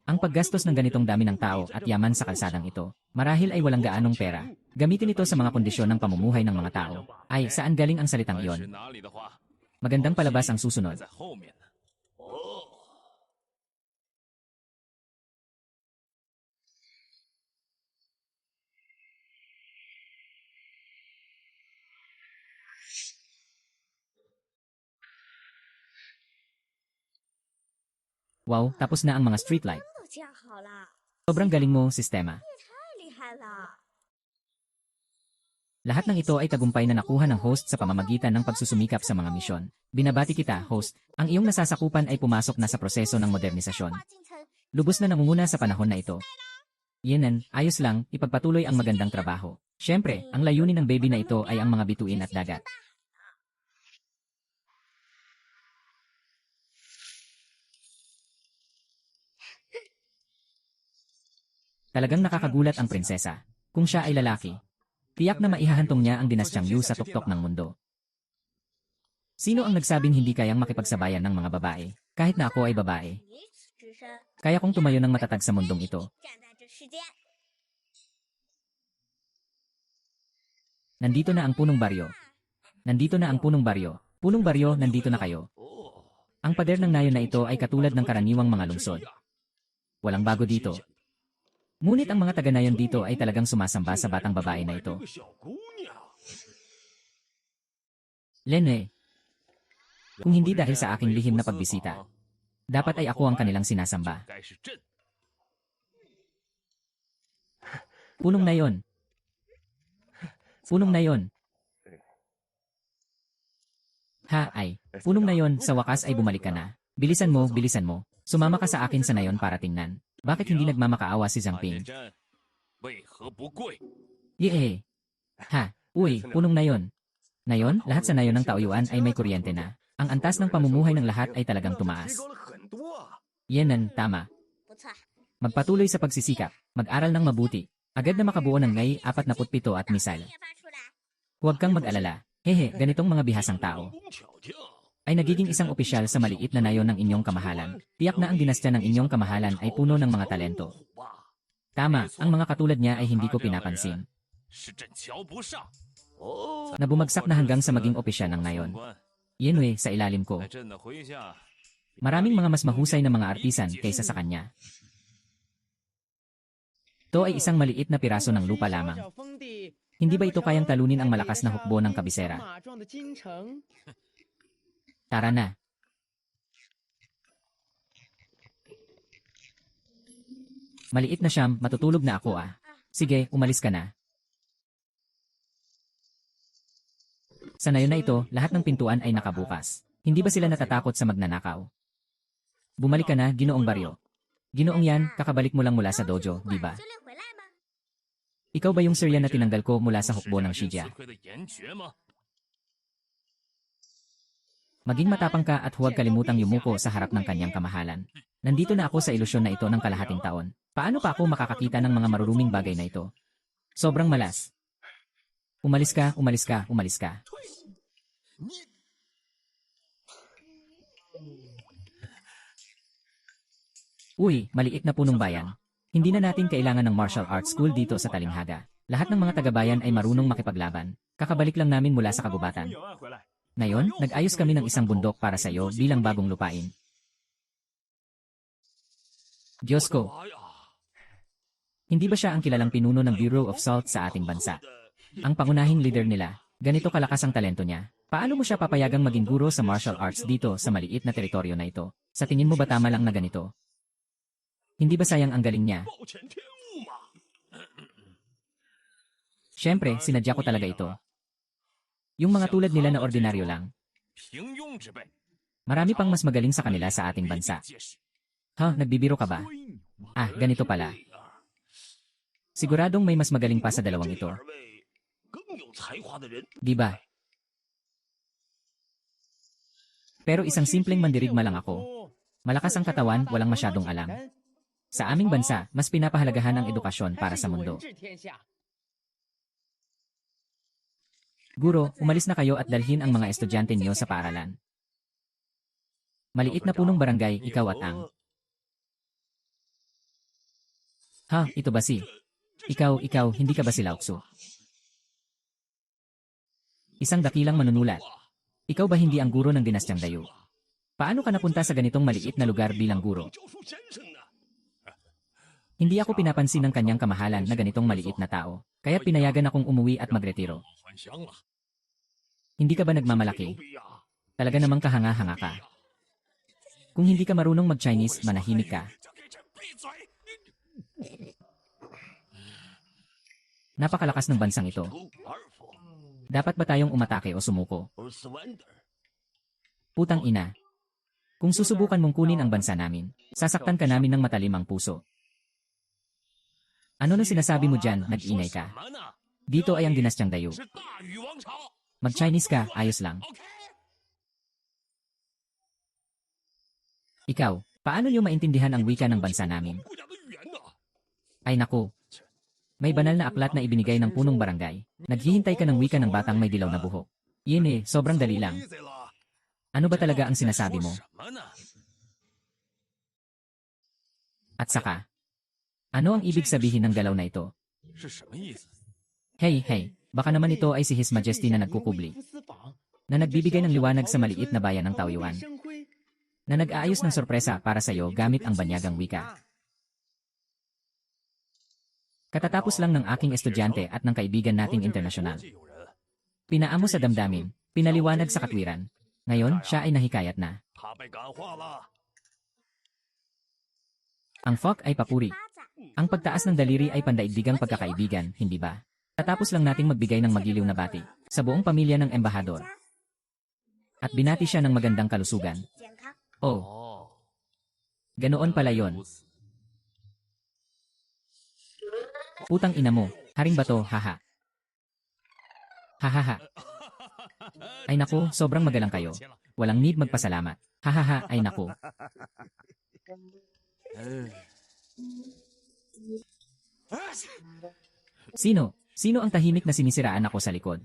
Ang paggastos ng ganitong dami ng tao at yaman sa kalsadang ito, marahil ay walang gaanong pera. Gamitin ito sa mga kondisyon ng pamumuhay ng mga tao. Ay, saan galing ang salitang 凡是 iyon? 哪里的话， Magandang palabas ang 还 susunod. 在后面呢。哦， Wow, tapos na ang mga streetlight. 都架好了， Sobrang galing mo, sistema. 太厉害了！ Lahat ng ito ay tagumpay na nakuha ng host sa pamamagitan ng pagsusumikap sa mga misyon. Binabati kita, host. Ang iyong nasasakupan ay pumasok na sa proseso ng modernisasyon. 划进城， Lubos na nangunguna sa panahon na ito. Yenan, ayos lang, ipagpatuloy ang magandang trabaho. Siyempre, ang layunin ng baby na ito ay ang mga bituin at dagat. Talagang nakakagulat ang prinsesa. Kung siya ay lalaki, tiyak na maihahantong niya ang dinastyang Yu sa tuktok ng mundo. Sino ang nagsabing hindi kayang makipagsabayan ng mga babae? Kahit na ako ay babae, 女子之身 kaya kong tumayo ng matatag sa mundong ito. 站在这世间。 Nandito na ang punong baryo. Nandito na ang punong baryo. Punong baryo, nandito na kayo. 哦， Ang pader ng nayon na ito ay katulad ng karaniwang mga lungsod. Walang bago dito. Ngunit ang mga taga-nayon dito ay talagang sumasamba sa batang babae na ito. 这个小姑娘， Lene, kung hindi dahil sa aking lihim na pagbisita, dapat ay ako ang kanilang sinasamba. 该是朕。 Punong na yon. Punong na yon. Ha ay, punong na yon, sa wakas ay bumalik ka na. Bilisan mo, bilisan mo. Sumama ka sa akin sa nayon para tingnan. Bakit hindi nagmamakaawa si 大 Zhangping? 年真为何不跪？ Yee. Ha, uy, punong nayon. Nayon, lahat sa nayon ng Taoyuan ay may kuryente na. Ang antas ng pamumuhay ng lahat ay talagang 提 tumaas. 高了很多啊！ Yenan, tama. 不错， Magpatuloy sa pagsisikap, mag-aral ng mabuti. Agad na makabuo ng ngay 47 at misal. 也发出来。 Huwag kang mag-alala. Hehe, ganitong mga bihasang tao 武功巧匠， ay nagiging isang opisyal sa maliit na nayon ng inyong kamahalan. Tiyak na ang dinastya ng inyong kamahalan ay puno ng mga talento. 虎吧？ Tama, ang mga katulad niya ay hindi ko pinapansin. 是朕瞧不上。哦， Na bumagsak na hanggang sa maging opisyal ng nayon. Yenwe, sa ilalim ko. 在朕的麾下， Maraming mga mas mahusay na mga artisan kaysa sa kanya. To ay isang maliit na piraso ng lupa lamang. Hindi ba ito kayang talunin ang malakas na hukbo ng kabisera? Tara na. Maliit na siyam, matutulog na ako ah. Sige, umalis ka na. Sa nayon na ito, lahat ng pintuan ay nakabukas. Hindi ba sila natatakot sa magnanakaw? Bumalik ka na, Ginoong Baryo. Ginoong yan, kakabalik mo lang mula sa dojo, di ba? 就练回来吗？ Ikaw ba yung Sir Yan na tinanggal ko mula sa hukbo ng 是 Shijia? 刺客的严爵吗？ Maging matapang ka at huwag kalimutang yumuko sa harap ng kanyang kamahalan. Nandito na ako sa ilusyon na ito ng kalahating taon. Paano pa ako makakakita ng mga maruruming bagay na ito? Sobrang malas. Umalis ka, umalis ka, umalis ka. Uy, maliit na punong bayan. Hindi na natin kailangan ng martial arts school dito sa Talinghaga. Lahat ng mga taga-bayan ay marunong makipaglaban. Kakabalik lang namin mula sa kagubatan. Ngayon, nag-ayos kami ng isang bundok para sa iyo bilang bagong lupain. Diyos ko, 妈呀！ hindi ba siya ang kilalang pinuno ng Bureau of Salt sa ating bansa? Ang pangunahing leader nila. Ganito kalakas ang talento niya. Paano mo siya papayagang maging guro sa martial arts dito sa maliit na teritoryo na ito? Sa tingin mo ba tama lang na ganito? Hindi ba sayang ang galing niya? 暴殄天物嘛！ Siyempre, sinadya ko talaga ito. Yung mga tulad nila na ordinaryo lang. 平庸之辈， Marami pang mas magaling sa kanila sa ating bansa. Ha, nagbibiro ka ba? Ah, ganito pala. Siguradong may mas magaling pa sa dalawang ito. 二位更有才华的人， Di ba? Pero isang simpleng mandirigma lang ako. Malakas ang katawan, walang masyadong alam. Sa aming bansa, mas pinapahalagahan ang edukasyon para sa mundo. Guro, umalis na kayo at dalhin ang mga estudyante niyo sa paaralan. Maliit na punong barangay, ikaw at ang. Ha, ito ba si? Ikaw, hindi ka ba si Lao Tzu? Isang dakilang manunulat. Ikaw ba hindi ang guro ng dinastyang Dayu? Paano ka napunta sa ganitong maliit na lugar bilang guro? 教书先生呢？ Hindi ako pinapansin ng kanyang kamahalan na ganitong maliit na tao, kaya pinayagan akong umuwi at magretiro. 返乡了， Hindi ka ba 牛 nagmamalaki? 逼呀！ Talaga namang kahanga-hanga ka. Kung hindi ka marunong mag-Chinese, manahimik ka. 就给朕闭嘴！ Napakalakas ng bansang ito. Too powerful Dapat ba tayong umatake o sumuko? or surrender？ Putang ina. Kung susubukan mong kunin ang bansa namin, sasaktan ka namin ng matalimang puso. Ano na sinasabi mo dyan, nag-inay ka? 什么呢？ Dito ay ang dinastyang Dayu. 是大禹王朝。 Mag-Chinese ka, ayos lang. OK， Ikaw, paano niyo maintindihan ang wika ng bansa namin? 不讲的语言呢？ Ay naku. May banal na aklat na ibinigay ng punong barangay. Naghihintay ka ng wika ng batang may dilaw na buhok. Yun eh, sobrang dali lang. 意思了。 Ano ba talaga ang sinasabi mo? 什么呢？ At saka, ano ang ibig sabihin ng galaw na ito? 是什么意思？ Hey, baka naman ito ay si His Majesty na nagkukubli, na nagbibigay ng liwanag sa maliit na bayan ng Taoyuan, na nag-aayos ng sorpresa para sa iyo gamit ang banyagang wika. Katatapos lang ng aking estudyante at ng kaibigan nating internasyonal. 有人， Pinaamo sa damdamin, pinaliwanag sa katwiran. Ngayon, siya ay nahikayat na. 他被感化了。 Ang fuck ay papuri. 发展， Ang pagtaas ng daliri ay pandaigdigang pagkakaibigan, hindi ba? Tatapos lang nating magbigay ng magiliw na bati sa buong pamilya ng embahador. At binati siya ng magandang kalusugan. 健康。 Oh, 哦， ganoon pala yon. 如此 Putang ina mo, haring bato, haha. Hahaha. Ay naku, sobrang magalang kayo. Walang need magpasalamat. Hahaha, ay naku. Sino? Sino ang tahimik na sinisiraan ako sa likod?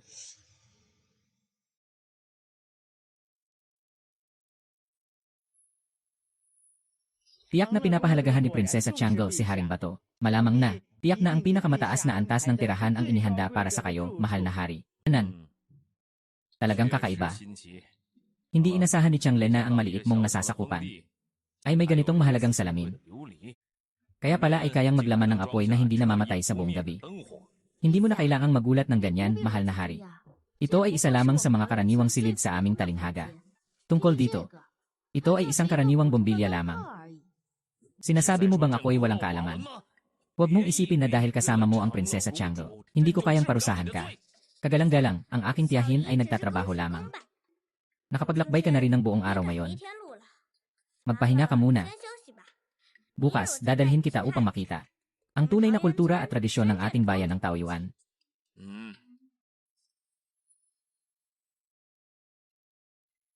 Tiyak na pinapahalagahan ni Prinsesa Changle si Haring Bato. Malamang na, tiyak na ang pinakamataas na antas ng tirahan ang inihanda para sa kayo, mahal na hari. Anan, talagang kakaiba. 新奇 Hindi inasahan ni Changle na ang maliit mong nasasakupan ay may ganitong mahalagang salamin. 琉璃 Kaya pala ay kayang maglaman ng apoy na hindi namamatay sa buong gabi. 灯火 Hindi mo na kailangang magulat ng ganyan, mahal na hari. Ito ay isa lamang sa mga karaniwang silid sa aming talinghaga. Tungkol dito, ito ay isang karaniwang bombilya lamang. Sinasabi mo bang ako ay walang kaalaman? Huwag mong isipin na dahil kasama mo ang Prinsesa Changle, hindi ko kayang parusahan ka. Kagalang-galang, ang aking tiyahin ay nagtatrabaho lamang. Nakapaglakbay ka na rin ng buong araw 一 ngayon. 天路了， Magpahinga ka muna. 先休息吧。 Bukas, dadalhin kita upang makita ang tunay na kultura at tradisyon ng ating bayan ng Taoyuan. 嗯，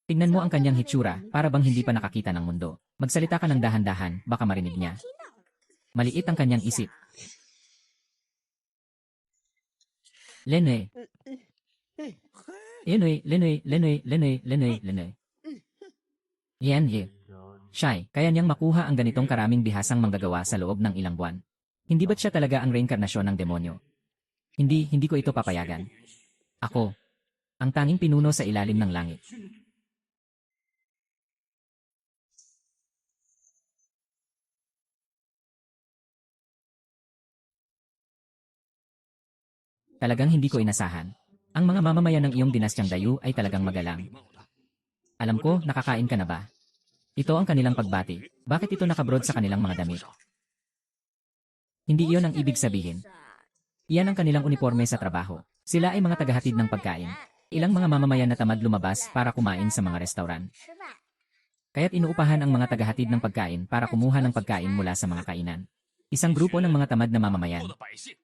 Tingnan mo ang kanyang hitsura, para bang hindi pa nakakita ng mundo. Magsalita ka ng dahan-dahan, baka marinig niya. Maliit ang kanyang isip. Lenue. Lenue. Yan, ye. Shy, kaya niyang makuha ang ganitong karaming bihasang manggagawa sa loob ng ilang buwan. Hindi ba't siya talaga ang reinkarnasyon ng demonyo? Hindi ko ito papayagan. Ako, ang tanging pinuno sa ilalim ng langit. Talagang hindi ko inasahan. Ang mga mamamayan ng iyong dinastyang Dayu ay talagang magalang. 礼貌的。 Alam ko, nakakain ka na ba? Ito ang kanilang pagbati. Bakit ito nakabrod sa kanilang mga damit? Hindi iyon ang ibig sabihin. Iyan ang kanilang uniforme sa trabaho. Sila ay mga tagahatid ng pagkain. Ilang mga mamamayan na tamad lumabas para kumain sa mga restauran. 吃饭， Kaya't inuupahan ang mga tagahatid ng pagkain para kumuha ng pagkain mula sa mga kainan. Isang grupo ng mga tamad na mamamayan. 的百姓，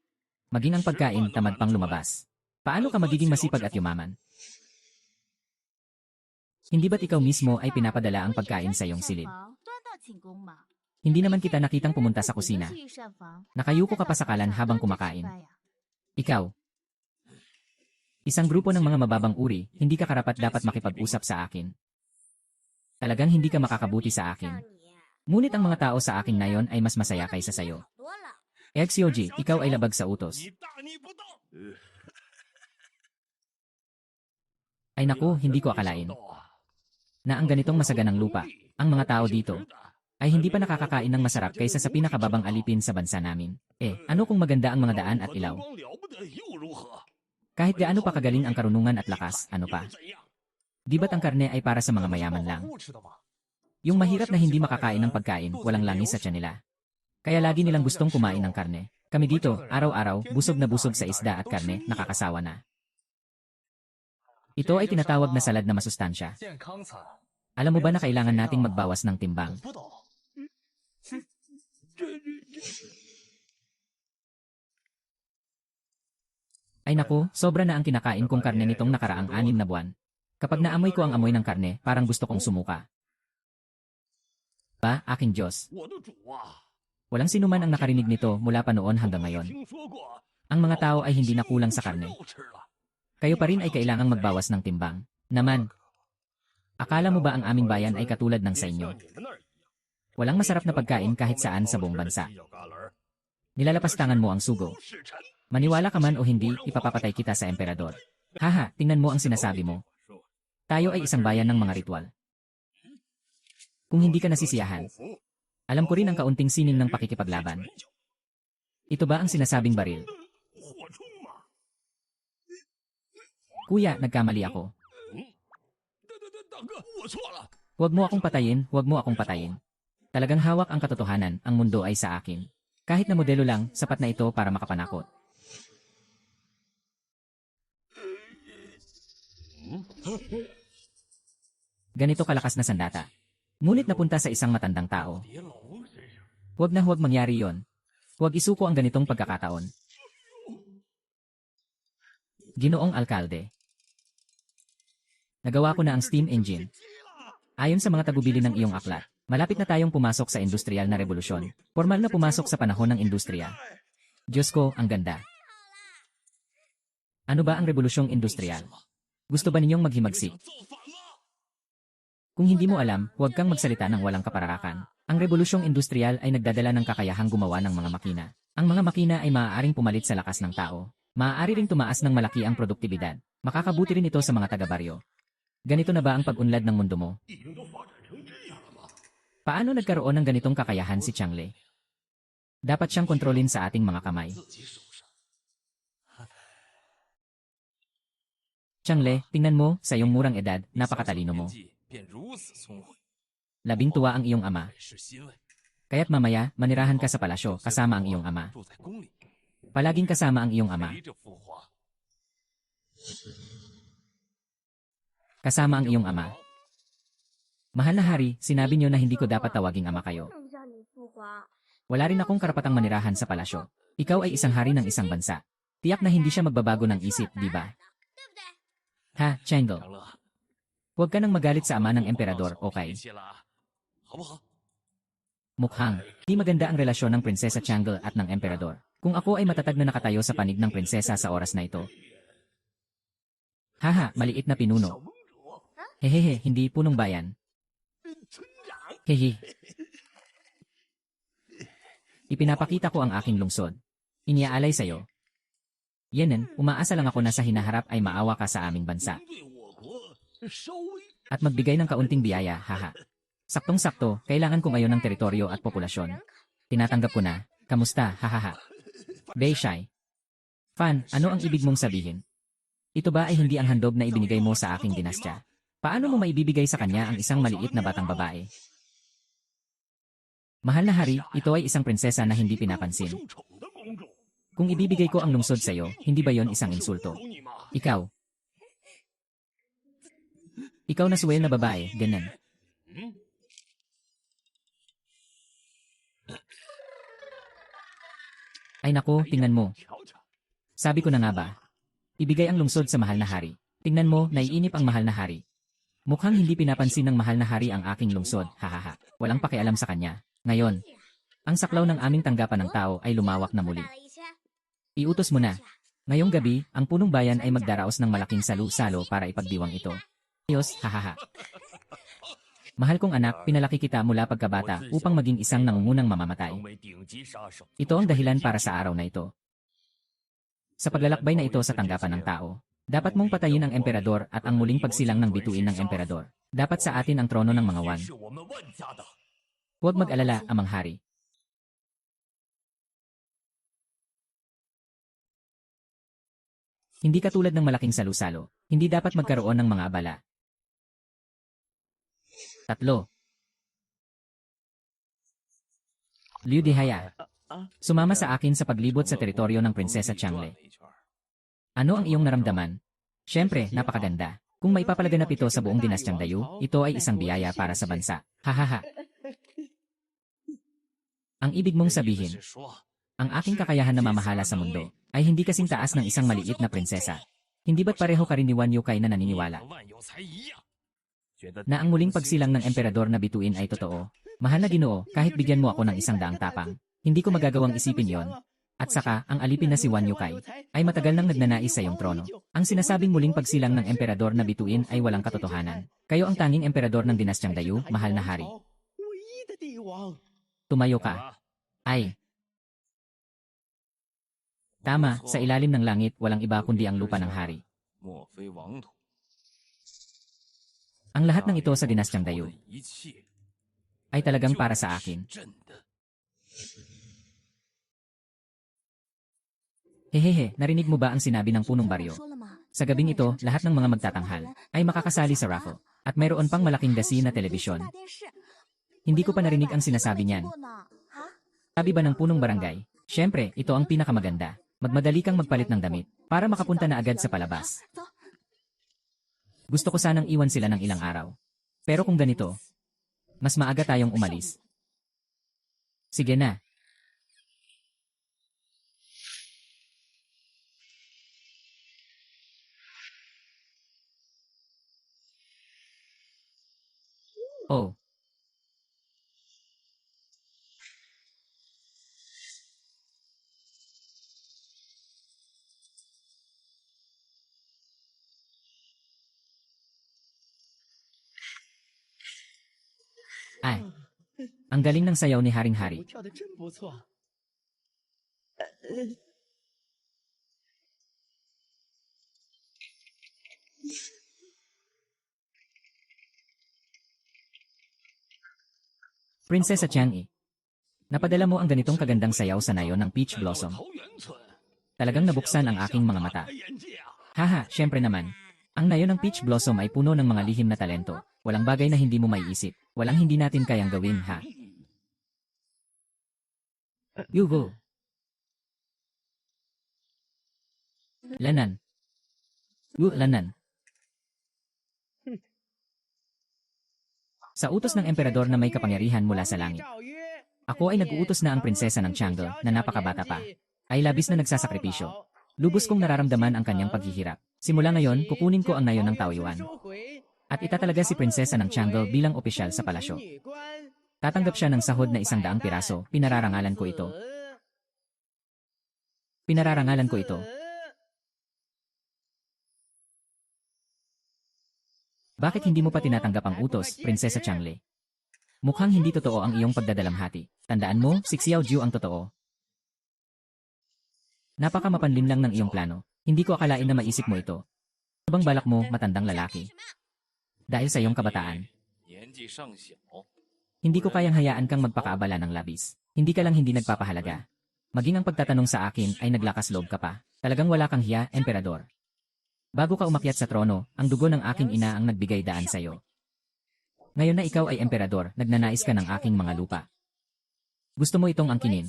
Maging ang pagkain tamad pang lumabas. Paano ka magiging masipag at yumaman? Hindi ba't ikaw mismo ay pinapadala ang pagkain sa iyong silid? Hindi naman kita nakitang pumunta sa kusina. Nakayuko ka pa sa kalan habang kumakain. Ikaw. Isang grupo ng mga mababang uri, hindi ka karapat dapat makipag-usap sa akin. Talagang hindi ka makakabuti sa 让 akin. 你 Ngunit ang mga tao sa akin ngayon ay mas masaya kaysa sayo. 多了。 Exyoji, ikaw ay labag sa utos. 你大逆不道！ Ay naku, hindi ko akalain 道啊， na ang ganitong masaganang lupa, ang mga tao dito, ay hindi pa nakakakain ng masarap kaysa sa pinakababang alipin sa bansa namin. Ano kung maganda ang mga daan at 我 ilaw? 灯光了不得又如何？ Kahit gaano pa kagaling ang karunungan at lakas, ano pa? 又怎样？ Di ba't ang karne ay para sa mga mayaman lang? 吃的吗？ Yung mahirap na hindi makakain ng pagkain, walang langis sa tiyan nila. Kaya lagi nilang gustong kumain ng karne. Kami dito, araw-araw, busog na busog sa isda at karne, nakakasawa na. Ito ay tinatawag na salad na masustansya. 健康餐， Alam mo ba na kailangan nating magbawas ng timbang? 不懂。 Ay naku, sobra na ang kinakain kong karne nitong nakaraang 6 na buwan. Kapag naamoy ko ang amoy ng karne, parang gusto kong sumuka. Ba, aking Diyos. 我的主啊！ Walang sinuman ang nakarinig nito mula pa noon hanggang ngayon. 听说过， Ang mga tao ay hindi na kulang sa karne. 又吃了。 Kayo pa rin ay kailangang magbawas ng timbang. Naman, akala mo ba ang aming bayan ay katulad ng sa 也 inyo? 像你们那儿一样 Walang masarap na pagkain kahit saan sa buong bansa. 犄角旮旯 Nilalapastangan mo ang sugo. 是臣。 Maniwala ka man o hindi, ipapapatay kita sa emperador. Haha, tingnan mo ang sinasabi mo. Tayo ay isang bayan ng mga ritual. Kung hindi ka nasisiyahan, alam ko rin ang kaunting sining ng pakikipaglaban. Ito ba ang sinasabing baril? 火冲嘛！ Kuya, nagkamali ako. 大哥，我错了。 Huwag mo akong patayin, huwag mo akong patayin. Talagang hawak ang katotohanan, ang mundo ay sa akin. Kahit na modelo lang, sapat na ito para makapanakot. Ganito kalakas na sandata. Ngunit napunta sa isang matandang tao. 叠楼身上， Huwag na huwag mangyari yon. Huwag isuko ang ganitong pagkakataon. Ginoong Alkalde. Nagawa ko na ang steam engine. Ayon sa mga tagubili ng iyong aklat, malapit na tayong pumasok sa industrial na revolusyon. Formal na pumasok sa panahon ng industriya. Diyos ko, ang ganda. Ano ba ang revolusyong industrial? Gusto ba ninyong maghimagsik? 造反吗？ Kung hindi mo alam, huwag kang magsalita ng walang kapararakan. Ang revolusyong industrial ay nagdadala ng kakayahang gumawa ng mga makina. Ang mga makina ay maaaring pumalit sa lakas ng tao. Maaari ring tumaas ng malaki ang produktibidad. Makakabuti rin ito sa mga taga-baryo. Ganito na ba ang pag-unlad ng mundo mo? 已经都发展成这样了吗？ Paano nagkaroon ng ganitong kakayahan si Changle? Dapat siyang kontrolin sa ating mga kamay. 自己手上。 Changle, tingnan mo, sa iyong murang edad, napakatalino mo. 年纪便如此聪慧， Labing tuwa ang iyong ama. 很是欣慰。 Kaya't mamaya, manirahan ka sa palasyo kasama ang iyong ama. 住在宫里， Palaging kasama ang iyong ama. 陪着父皇。 Kasama ang iyong ama. Mahal na hari, sinabi niyo na hindi ko dapat tawaging ama kayo. 为什么不叫你父皇？ Wala rin akong karapatang manirahan sa palasyo. Ikaw ay isang hari ng isang bansa. Tiyak na hindi siya magbabago ng isip, di ba? 对不对？ Ha, Changle. 长乐， Huwag ka nang magalit sa ama ng emperador, 我 okay? 脾气了，好不好？ Mukhang, di maganda ang relasyon ng Prinsesa Changle at ng emperador. Kung ako ay matatag na nakatayo sa panig ng prinsesa sa oras na ito. Haha, maliit na 小 pinuno. 盟主， Hehehe, hindi punong bayan. 村长， Hehe. Ipinapakita ko ang aking lungsod. Iniaalay sa'yo. Yenen, umaasa lang ako na sa hinaharap ay maawa ka sa aming bansa. 能对我国稍微 At magbigay ng kaunting biyaya, haha. Saktong-sakto, kailangan ko ngayon ng teritoryo at populasyon. Tinatanggap ko na. Kamusta, hahaha. Beishai. Fan, ano ang ibig mong sabihin? Ito ba ay hindi ang handog na ibinigay mo sa aking dinastya? Paano mo maibibigay sa kanya ang isang maliit na batang babae? Mahal na hari, ito ay isang prinsesa na hindi 受 pinapansin. 宠的公主， Kung ibibigay ko ang lungsod sa iyo, hindi ba yon isang insulto? 有你吗？ Ikaw. Ikaw na suwel na babae, ganun. 嗯， Ay nako, tingnan mo. 瞧瞧， Sabi ko na nga ba? Ibigay ang lungsod sa mahal na hari. Tingnan mo, naiinip ang mahal na hari. Mukhang hindi pinapansin ng mahal na hari ang aking lungsod, hahaha. Walang pakialam sa kanya. Ngayon, ang saklaw ng aming tanggapan ng tao ay lumawak na muli. 打了一圈， Iutos mo na. Ngayong gabi, ang punong bayan ay magdaraos ng malaking salu-salo para ipagdiwang ito. Diyos, hahaha. Mahal kong anak, pinalaki kita mula pagkabata upang maging isang nangungunang mamamatay. 成为顶级杀手。 Ito ang dahilan para sa araw na ito. Sa paglalakbay na ito sa tanggapan ng tao, dapat mong patayin ang emperador at ang muling pagsilang ng bituin ng emperador. Dapat sa atin ang trono ng mga wan. 是我们万家的。 Huwag mag-alala, amang hari. Hindi katulad ng malaking salu-salo, hindi dapat magkaroon ng mga abala. 3. Liu Dihaya. Sumama sa akin sa paglibot sa teritoryo ng Prinsesa Changle. Ano ang iyong naramdaman? Siyempre, napakaganda. Kung maipapalaganap ito sa buong dinastyang Dayu, ito ay isang biyaya para sa bansa. Hahaha. Ang ibig mong sabihin, 是说， ang aking kakayahan na mamahala sa mundo ay hindi kasing taas ng isang maliit na prinsesa. Hindi ba't pareho ka rin ni Wan Yukay na naniniwala 和万有才一样。觉得 na ang muling pagsilang ng emperador na bituin ay totoo? Mahal na Ginoo, kahit bigyan mo ako ng 100 tapang, hindi ko magagawang isipin yon. At saka, ang alipin na si Wan Yukay ay matagal nang nagnanais sa iyong trono. Ang sinasabing muling pagsilang ng emperador na bituin ay walang katotohanan. Kayo ang tanging emperador ng dinastyang Dayu, mahal na hari. 唯一的帝王。 Tumayo 好 ka. 吧 Ay. Tama, sa ilalim ng langit walang iba kundi ang lupa ng hari. 莫非王土？ Ang lahat ng ito sa dinastyang Dayu 一切 ay talagang para sa akin. 真的。 Hehehe, narinig mo ba ang sinabi ng punong baryo? 说了吗？ Sa gabing ito, lahat ng mga magtatanghal ay makakasali sa raffle. At mayroon pang malaking dasi na telebisyon. 大电视， Hindi ko pa narinig ang sinasabi niyan. 过呢？啊？ Sabi ba ng punong barangay? Siyempre, ito ang pinakamaganda. Magmadali kang magpalit ng damit para makapunta na agad sa palabas. 走， Gusto ko sanang iwan sila ng ilang araw. Pero kung ganito, mas maaga tayong umalis. Sige na. Oh. Ay. Ang galing ng sayaw ni Haring Hari. 舞跳的真不错。 Prinsesa Chang'e. Napadala mo ang ganitong kagandang sayaw sa nayon ng Peach Blossom. 桃源村， Talagang nabuksan ang aking mga mata. 眼界啊！ Haha, syempre naman. Ang nayon ng Peach Blossom ay puno ng mga lihim na talento. Walang bagay na hindi mo maiisip. Walang hindi natin kayang gawin, ha? Yugo. Lanan. Lanan. Sa utos ng emperador na may kapangyarihan mula sa langit, ako ay nag-uutos na ang prinsesa ng Chang'e na napakabata pa, ay labis na nagsasakripisyo. Lubos kong nararamdaman ang kanyang paghihirap. Simula ngayon, kukunin ko ang nayon ng Taoyuan. At itatalaga si prinsesa ng Chang'e bilang opisyal sa palasyo. Tatanggap siya ng sahod na 100 piraso, pinararangalan ko ito. Pinararangalan ko ito. Bakit hindi mo pa tinatanggap ang utos, Prinsesa Chang'e? Mukhang hindi totoo ang iyong pagdadalamhati. Tandaan mo, si Xiao Jiu ang totoo. Napakamapanlin lang ng iyong plano. Hindi ko akalain na maisip mo ito. Ano bang balak mo, matandang lalaki? Dahil sa iyong kabataan, 年纪尚小， hindi ko kayang hayaan kang magpakaabala ng labis. Hindi ka lang hindi nagpapahalaga. Maging ang pagtatanong sa akin ay naglakas loob ka pa. Talagang wala kang hiya, emperador. Bago ka umakyat sa trono, ang dugo ng aking ina ang nagbigay daan sa iyo. Ngayon na ikaw ay emperador, nagnanais ka ng aking mga lupa. Gusto mo itong angkinin?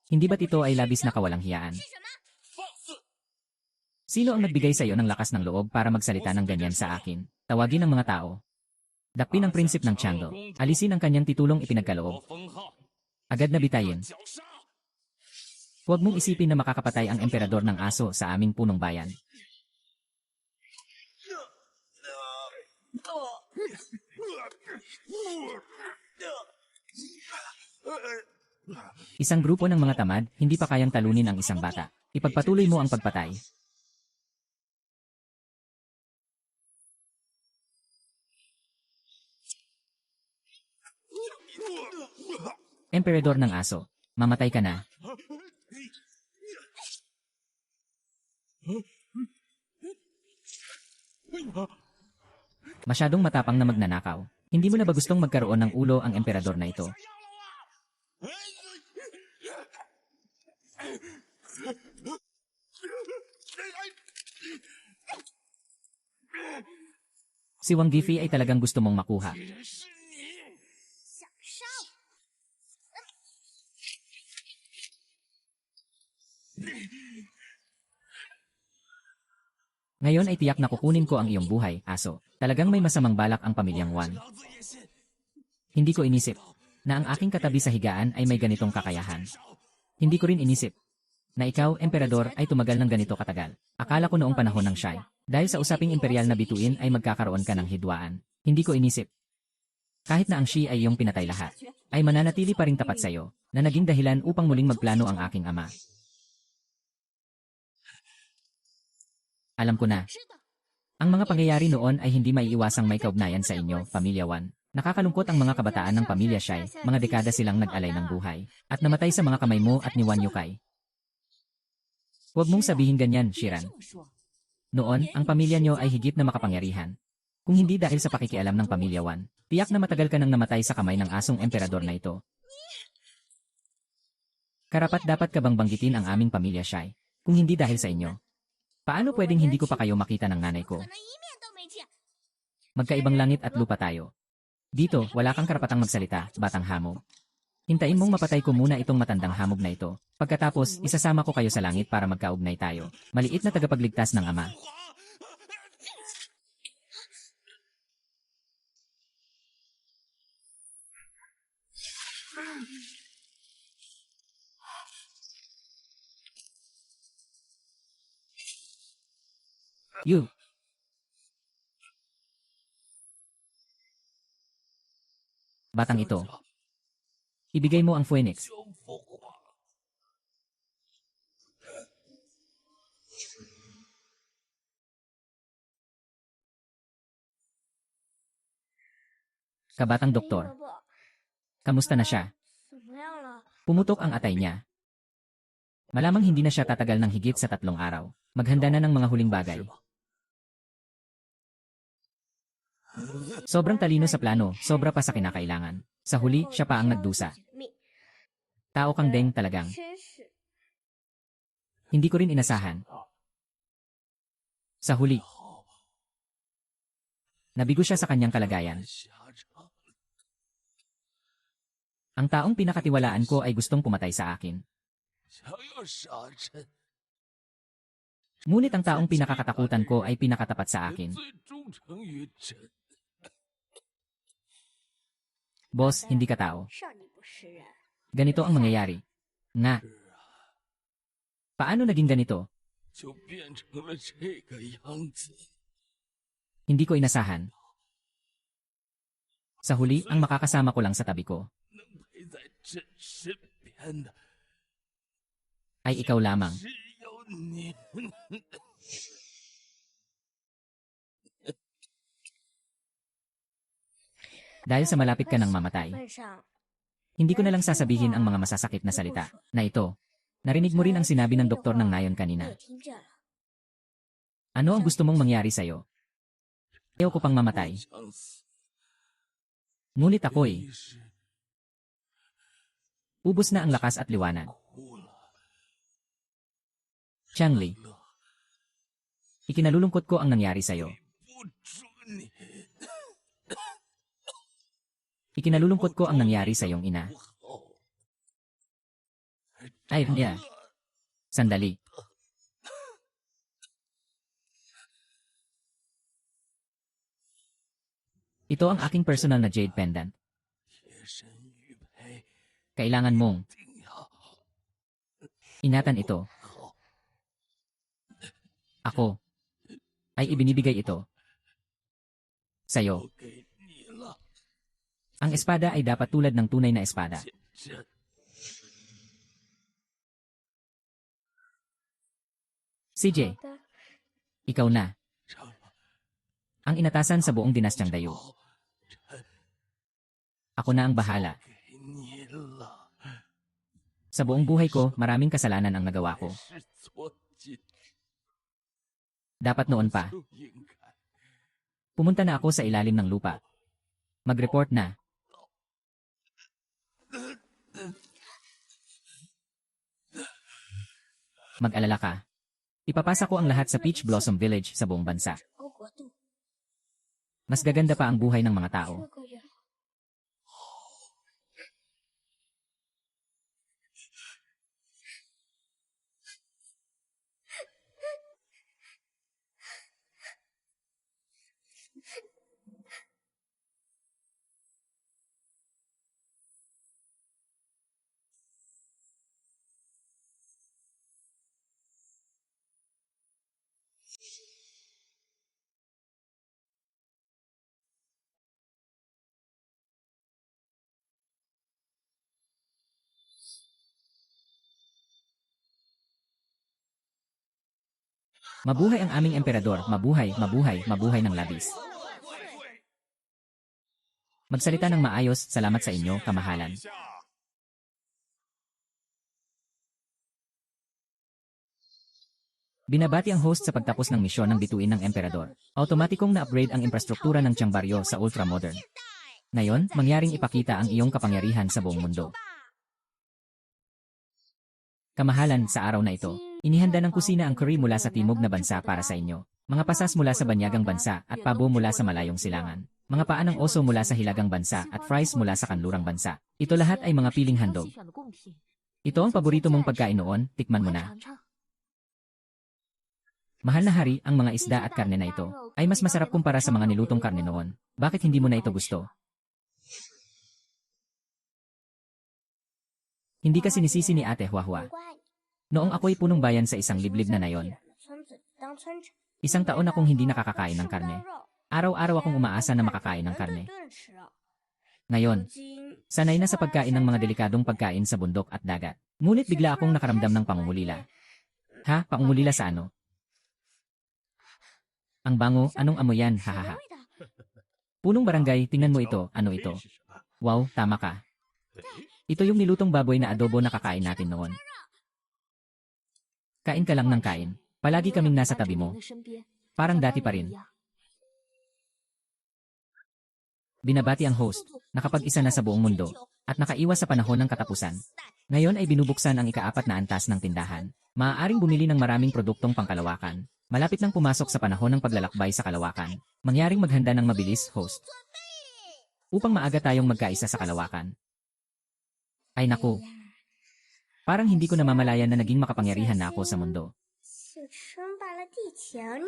Hindi ba't ito ay labis na kawalang hiyaan? Sino ang nagbigay sa iyo ng lakas ng loob para magsalita ng ganyan sa akin? Tawagin ang mga tao. Dakpin ang prinsip ng Chang'e. Alisin ang kanyang titulong 我 ipinagkaloob. 封号， Agad na bitayin. 绞杀。 Huwag mong isipin na makakapatay ang emperador ng aso sa aming punong bayan. Isang grupo ng mga tamad, hindi pa kayang talunin ang isang bata. Ipagpatuloy mo ang pagpatay. Emperador ng aso, mamatay ka na. Masyadong matapang na magnanakaw. Hindi mo na ba gustong magkaroon ng ulo ang emperador na ito? Si Wang Gifi ay talagang gusto mong makuha. 想杀我？ Ngayon ay tiyak na kukunin ko ang iyong buhay, aso. Talagang may masamang balak ang pamilyang Wan. Hindi ko inisip na ang aking katabi sa higaan ay may ganitong kakayahan. Hindi ko rin inisip na ikaw, emperador, ay tumagal ng ganito katagal. Akala ko noong panahon ng Shai, dahil sa usaping imperial na bituin ay magkakaroon ka ng hidwaan. Hindi ko inisip. Kahit na ang Shi ay iyong pinatay lahat, ay mananatili pa ring tapat sa iyo, na naging dahilan upang muling magplano ang aking ama. Alam ko na. 知道。 Ang mga pangyayari noon ay hindi maiiwasang may kaugnayan sa inyo, Pamilya Wan. Nakakalungkot ang mga kabataan ng Pamilya Shai, mga dekada silang nag-alay ng buhay, at namatay sa mga kamay mo at ni Wan Yukai. Huwag mong sabihin ganyan, Shiran. Noon, ang pamilya niyo ay higit na makapangyarihan. Kung hindi dahil sa pakikialam ng Pamilya Wan, tiyak na matagal ka nang namatay sa kamay ng asong emperador na ito. Karapat-dapat ka bang banggitin ang aming Pamilya Shai, kung hindi dahil sa inyo? Paano pwedeng hindi ko pa kayo makita ng nanay ko? 可能一面都没见。 Magkaibang langit at lupa tayo. Dito, wala kang karapatang magsalita, batang hamog. Hintayin mong mapatay ko muna itong matandang hamog na ito. Pagkatapos, isasama ko kayo sa langit para magkaugnay tayo. Maliit na tagapagligtas ng ama. You! Batang ito, ibigay mo ang Phoenix. 就复活。 Kabatang doktor, 爸爸， kamusta na siya? 怎么样了？ Pumutok ang atay niya. Malamang hindi na siya tatagal ng higit sa 3 araw. Maghanda na ng mga huling bagay. Sobrang talino sa plano, sobra pa sa kinakailangan. Sa huli, siya pa ang nagdusa. Tao kang Deng talagang. 真是 Hindi ko rin inasahan. Sa huli, nabigo siya sa kanyang kalagayan. 狭长， Ang taong pinakatiwalaan ko ay gustong pumatay sa akin. 想要杀朕， Ngunit ang taong pinakakatakutan ko ay pinakatapat sa 也 akin. 最忠诚于朕。 Boss, hindi ka tao. 上你不是人， Ganito ang mangyayari. Nga, 是啊， paano naging ganito? 就变成了这个样子。 Hindi ko inasahan. Sa huli, ang makakasama ko lang sa tabi ko 能陪在朕身边的 ay ikaw lamang. 只有你。 Dahil sa malapit ka ng mamatay, 份上 hindi ko na lang sasabihin ang mga masasakit na salita na ito. Narinig mo rin ang sinabi ng doktor ng nayon 你 kanina. 也听见了。 Ano ang gusto mong mangyari sa'yo? Ayaw ko pang mamatay. 想死， Ngunit ako'y 一时 ubos na ang lakas at liwanag. 哭了。 Changli, ikinalulungkot ko ang nangyari sa'yo. 不准你 Ikinalulungkot ko ang nangyari sa iyong ina. 不好。 Ay, yeah. Sandali. Ito ang aking personal na jade pendant. 贴身玉佩 Kailangan mong 定要 ingatan ito. 好， Ako ay ibinibigay ito sa'yo. 都给你了， Ang espada ay dapat tulad ng tunay na espada. 见朕。 CJ, 好的， ikaw na. 长老， Ang inatasan sa buong dinastyang Dayu. 朕 Ako na ang bahala. 给你了， Sa buong buhay ko, maraming kasalanan ang nagawa ko. 是错尽， Dapat noon pa. 就应该 Pumunta na ako sa ilalim ng lupa. Mag-report na. Mag-alala ka. Ipapasa ko ang lahat sa Peach Blossom Village sa buong bansa. 整个国度 Mas gaganda pa ang buhay ng mga tao. 这个人 Mabuhay ang aming emperador. Mabuhay, mabuhay, mabuhay ng labis. Magsalita ng maayos. Salamat sa inyo, kamahalan. Binabati ang host sa pagtapos ng misyon ng bituin ng emperador. Automatikong na-upgrade ang infrastruktura ng Tiangbaryo sa ultramodern. Ngayon, mangyaring ipakita ang iyong kapangyarihan sa buong mundo. Kamahalan, sa araw na ito, inihanda ng kusina ang curry mula sa timog na bansa para sa inyo. Mga pasas mula sa banyagang bansa at pabo mula sa malayong silangan. Mga paa ng oso mula sa hilagang bansa at fries mula sa kanlurang bansa. Ito lahat ay mga piling handog. Ito ang paborito mong pagkain noon, tikman mo na. Mahal na hari, ang mga isda at karne na ito ay mas masarap kumpara sa mga nilutong karne noon. Bakit hindi mo na ito gusto? Hindi ka sinisisi ni Ate Huahua. 怪你， Noong ako'y punong bayan sa isang liblib na nayon, 村子当村长， Isang taon akong hindi nakakakain ng karne. Araw-araw akong umaasa na makakain ng karne. Ngayon, sanay na sa pagkain ng mga delikadong pagkain sa bundok at dagat. Ngunit bigla akong nakaramdam ng pangungulila. Ha? Pangungulila sa ano? Ang bango, anong amoy yan? Hahaha. Punong barangay, tingnan mo ito. Ano ito? Wow, tama ka. Ito yung nilutong baboy na adobo na kakain natin noon. Kain ka lang ng kain. Palagi kaming nasa tabi mo. Parang dati pa rin. Binabati ang host, nakapag-isa na sa buong mundo, at nakaiwas sa panahon ng katapusan. Ngayon ay binubuksan ang ika-4 na antas ng tindahan. Maaaring bumili ng maraming produktong pangkalawakan. Malapit nang pumasok sa panahon ng paglalakbay sa kalawakan. Mangyaring maghanda ng mabilis, host. Upang maaga tayong magkaisa sa kalawakan. Ay naku. Parang hindi ko namamalayan na naging makapangyarihan na ako sa mundo. 就称霸了地球呢。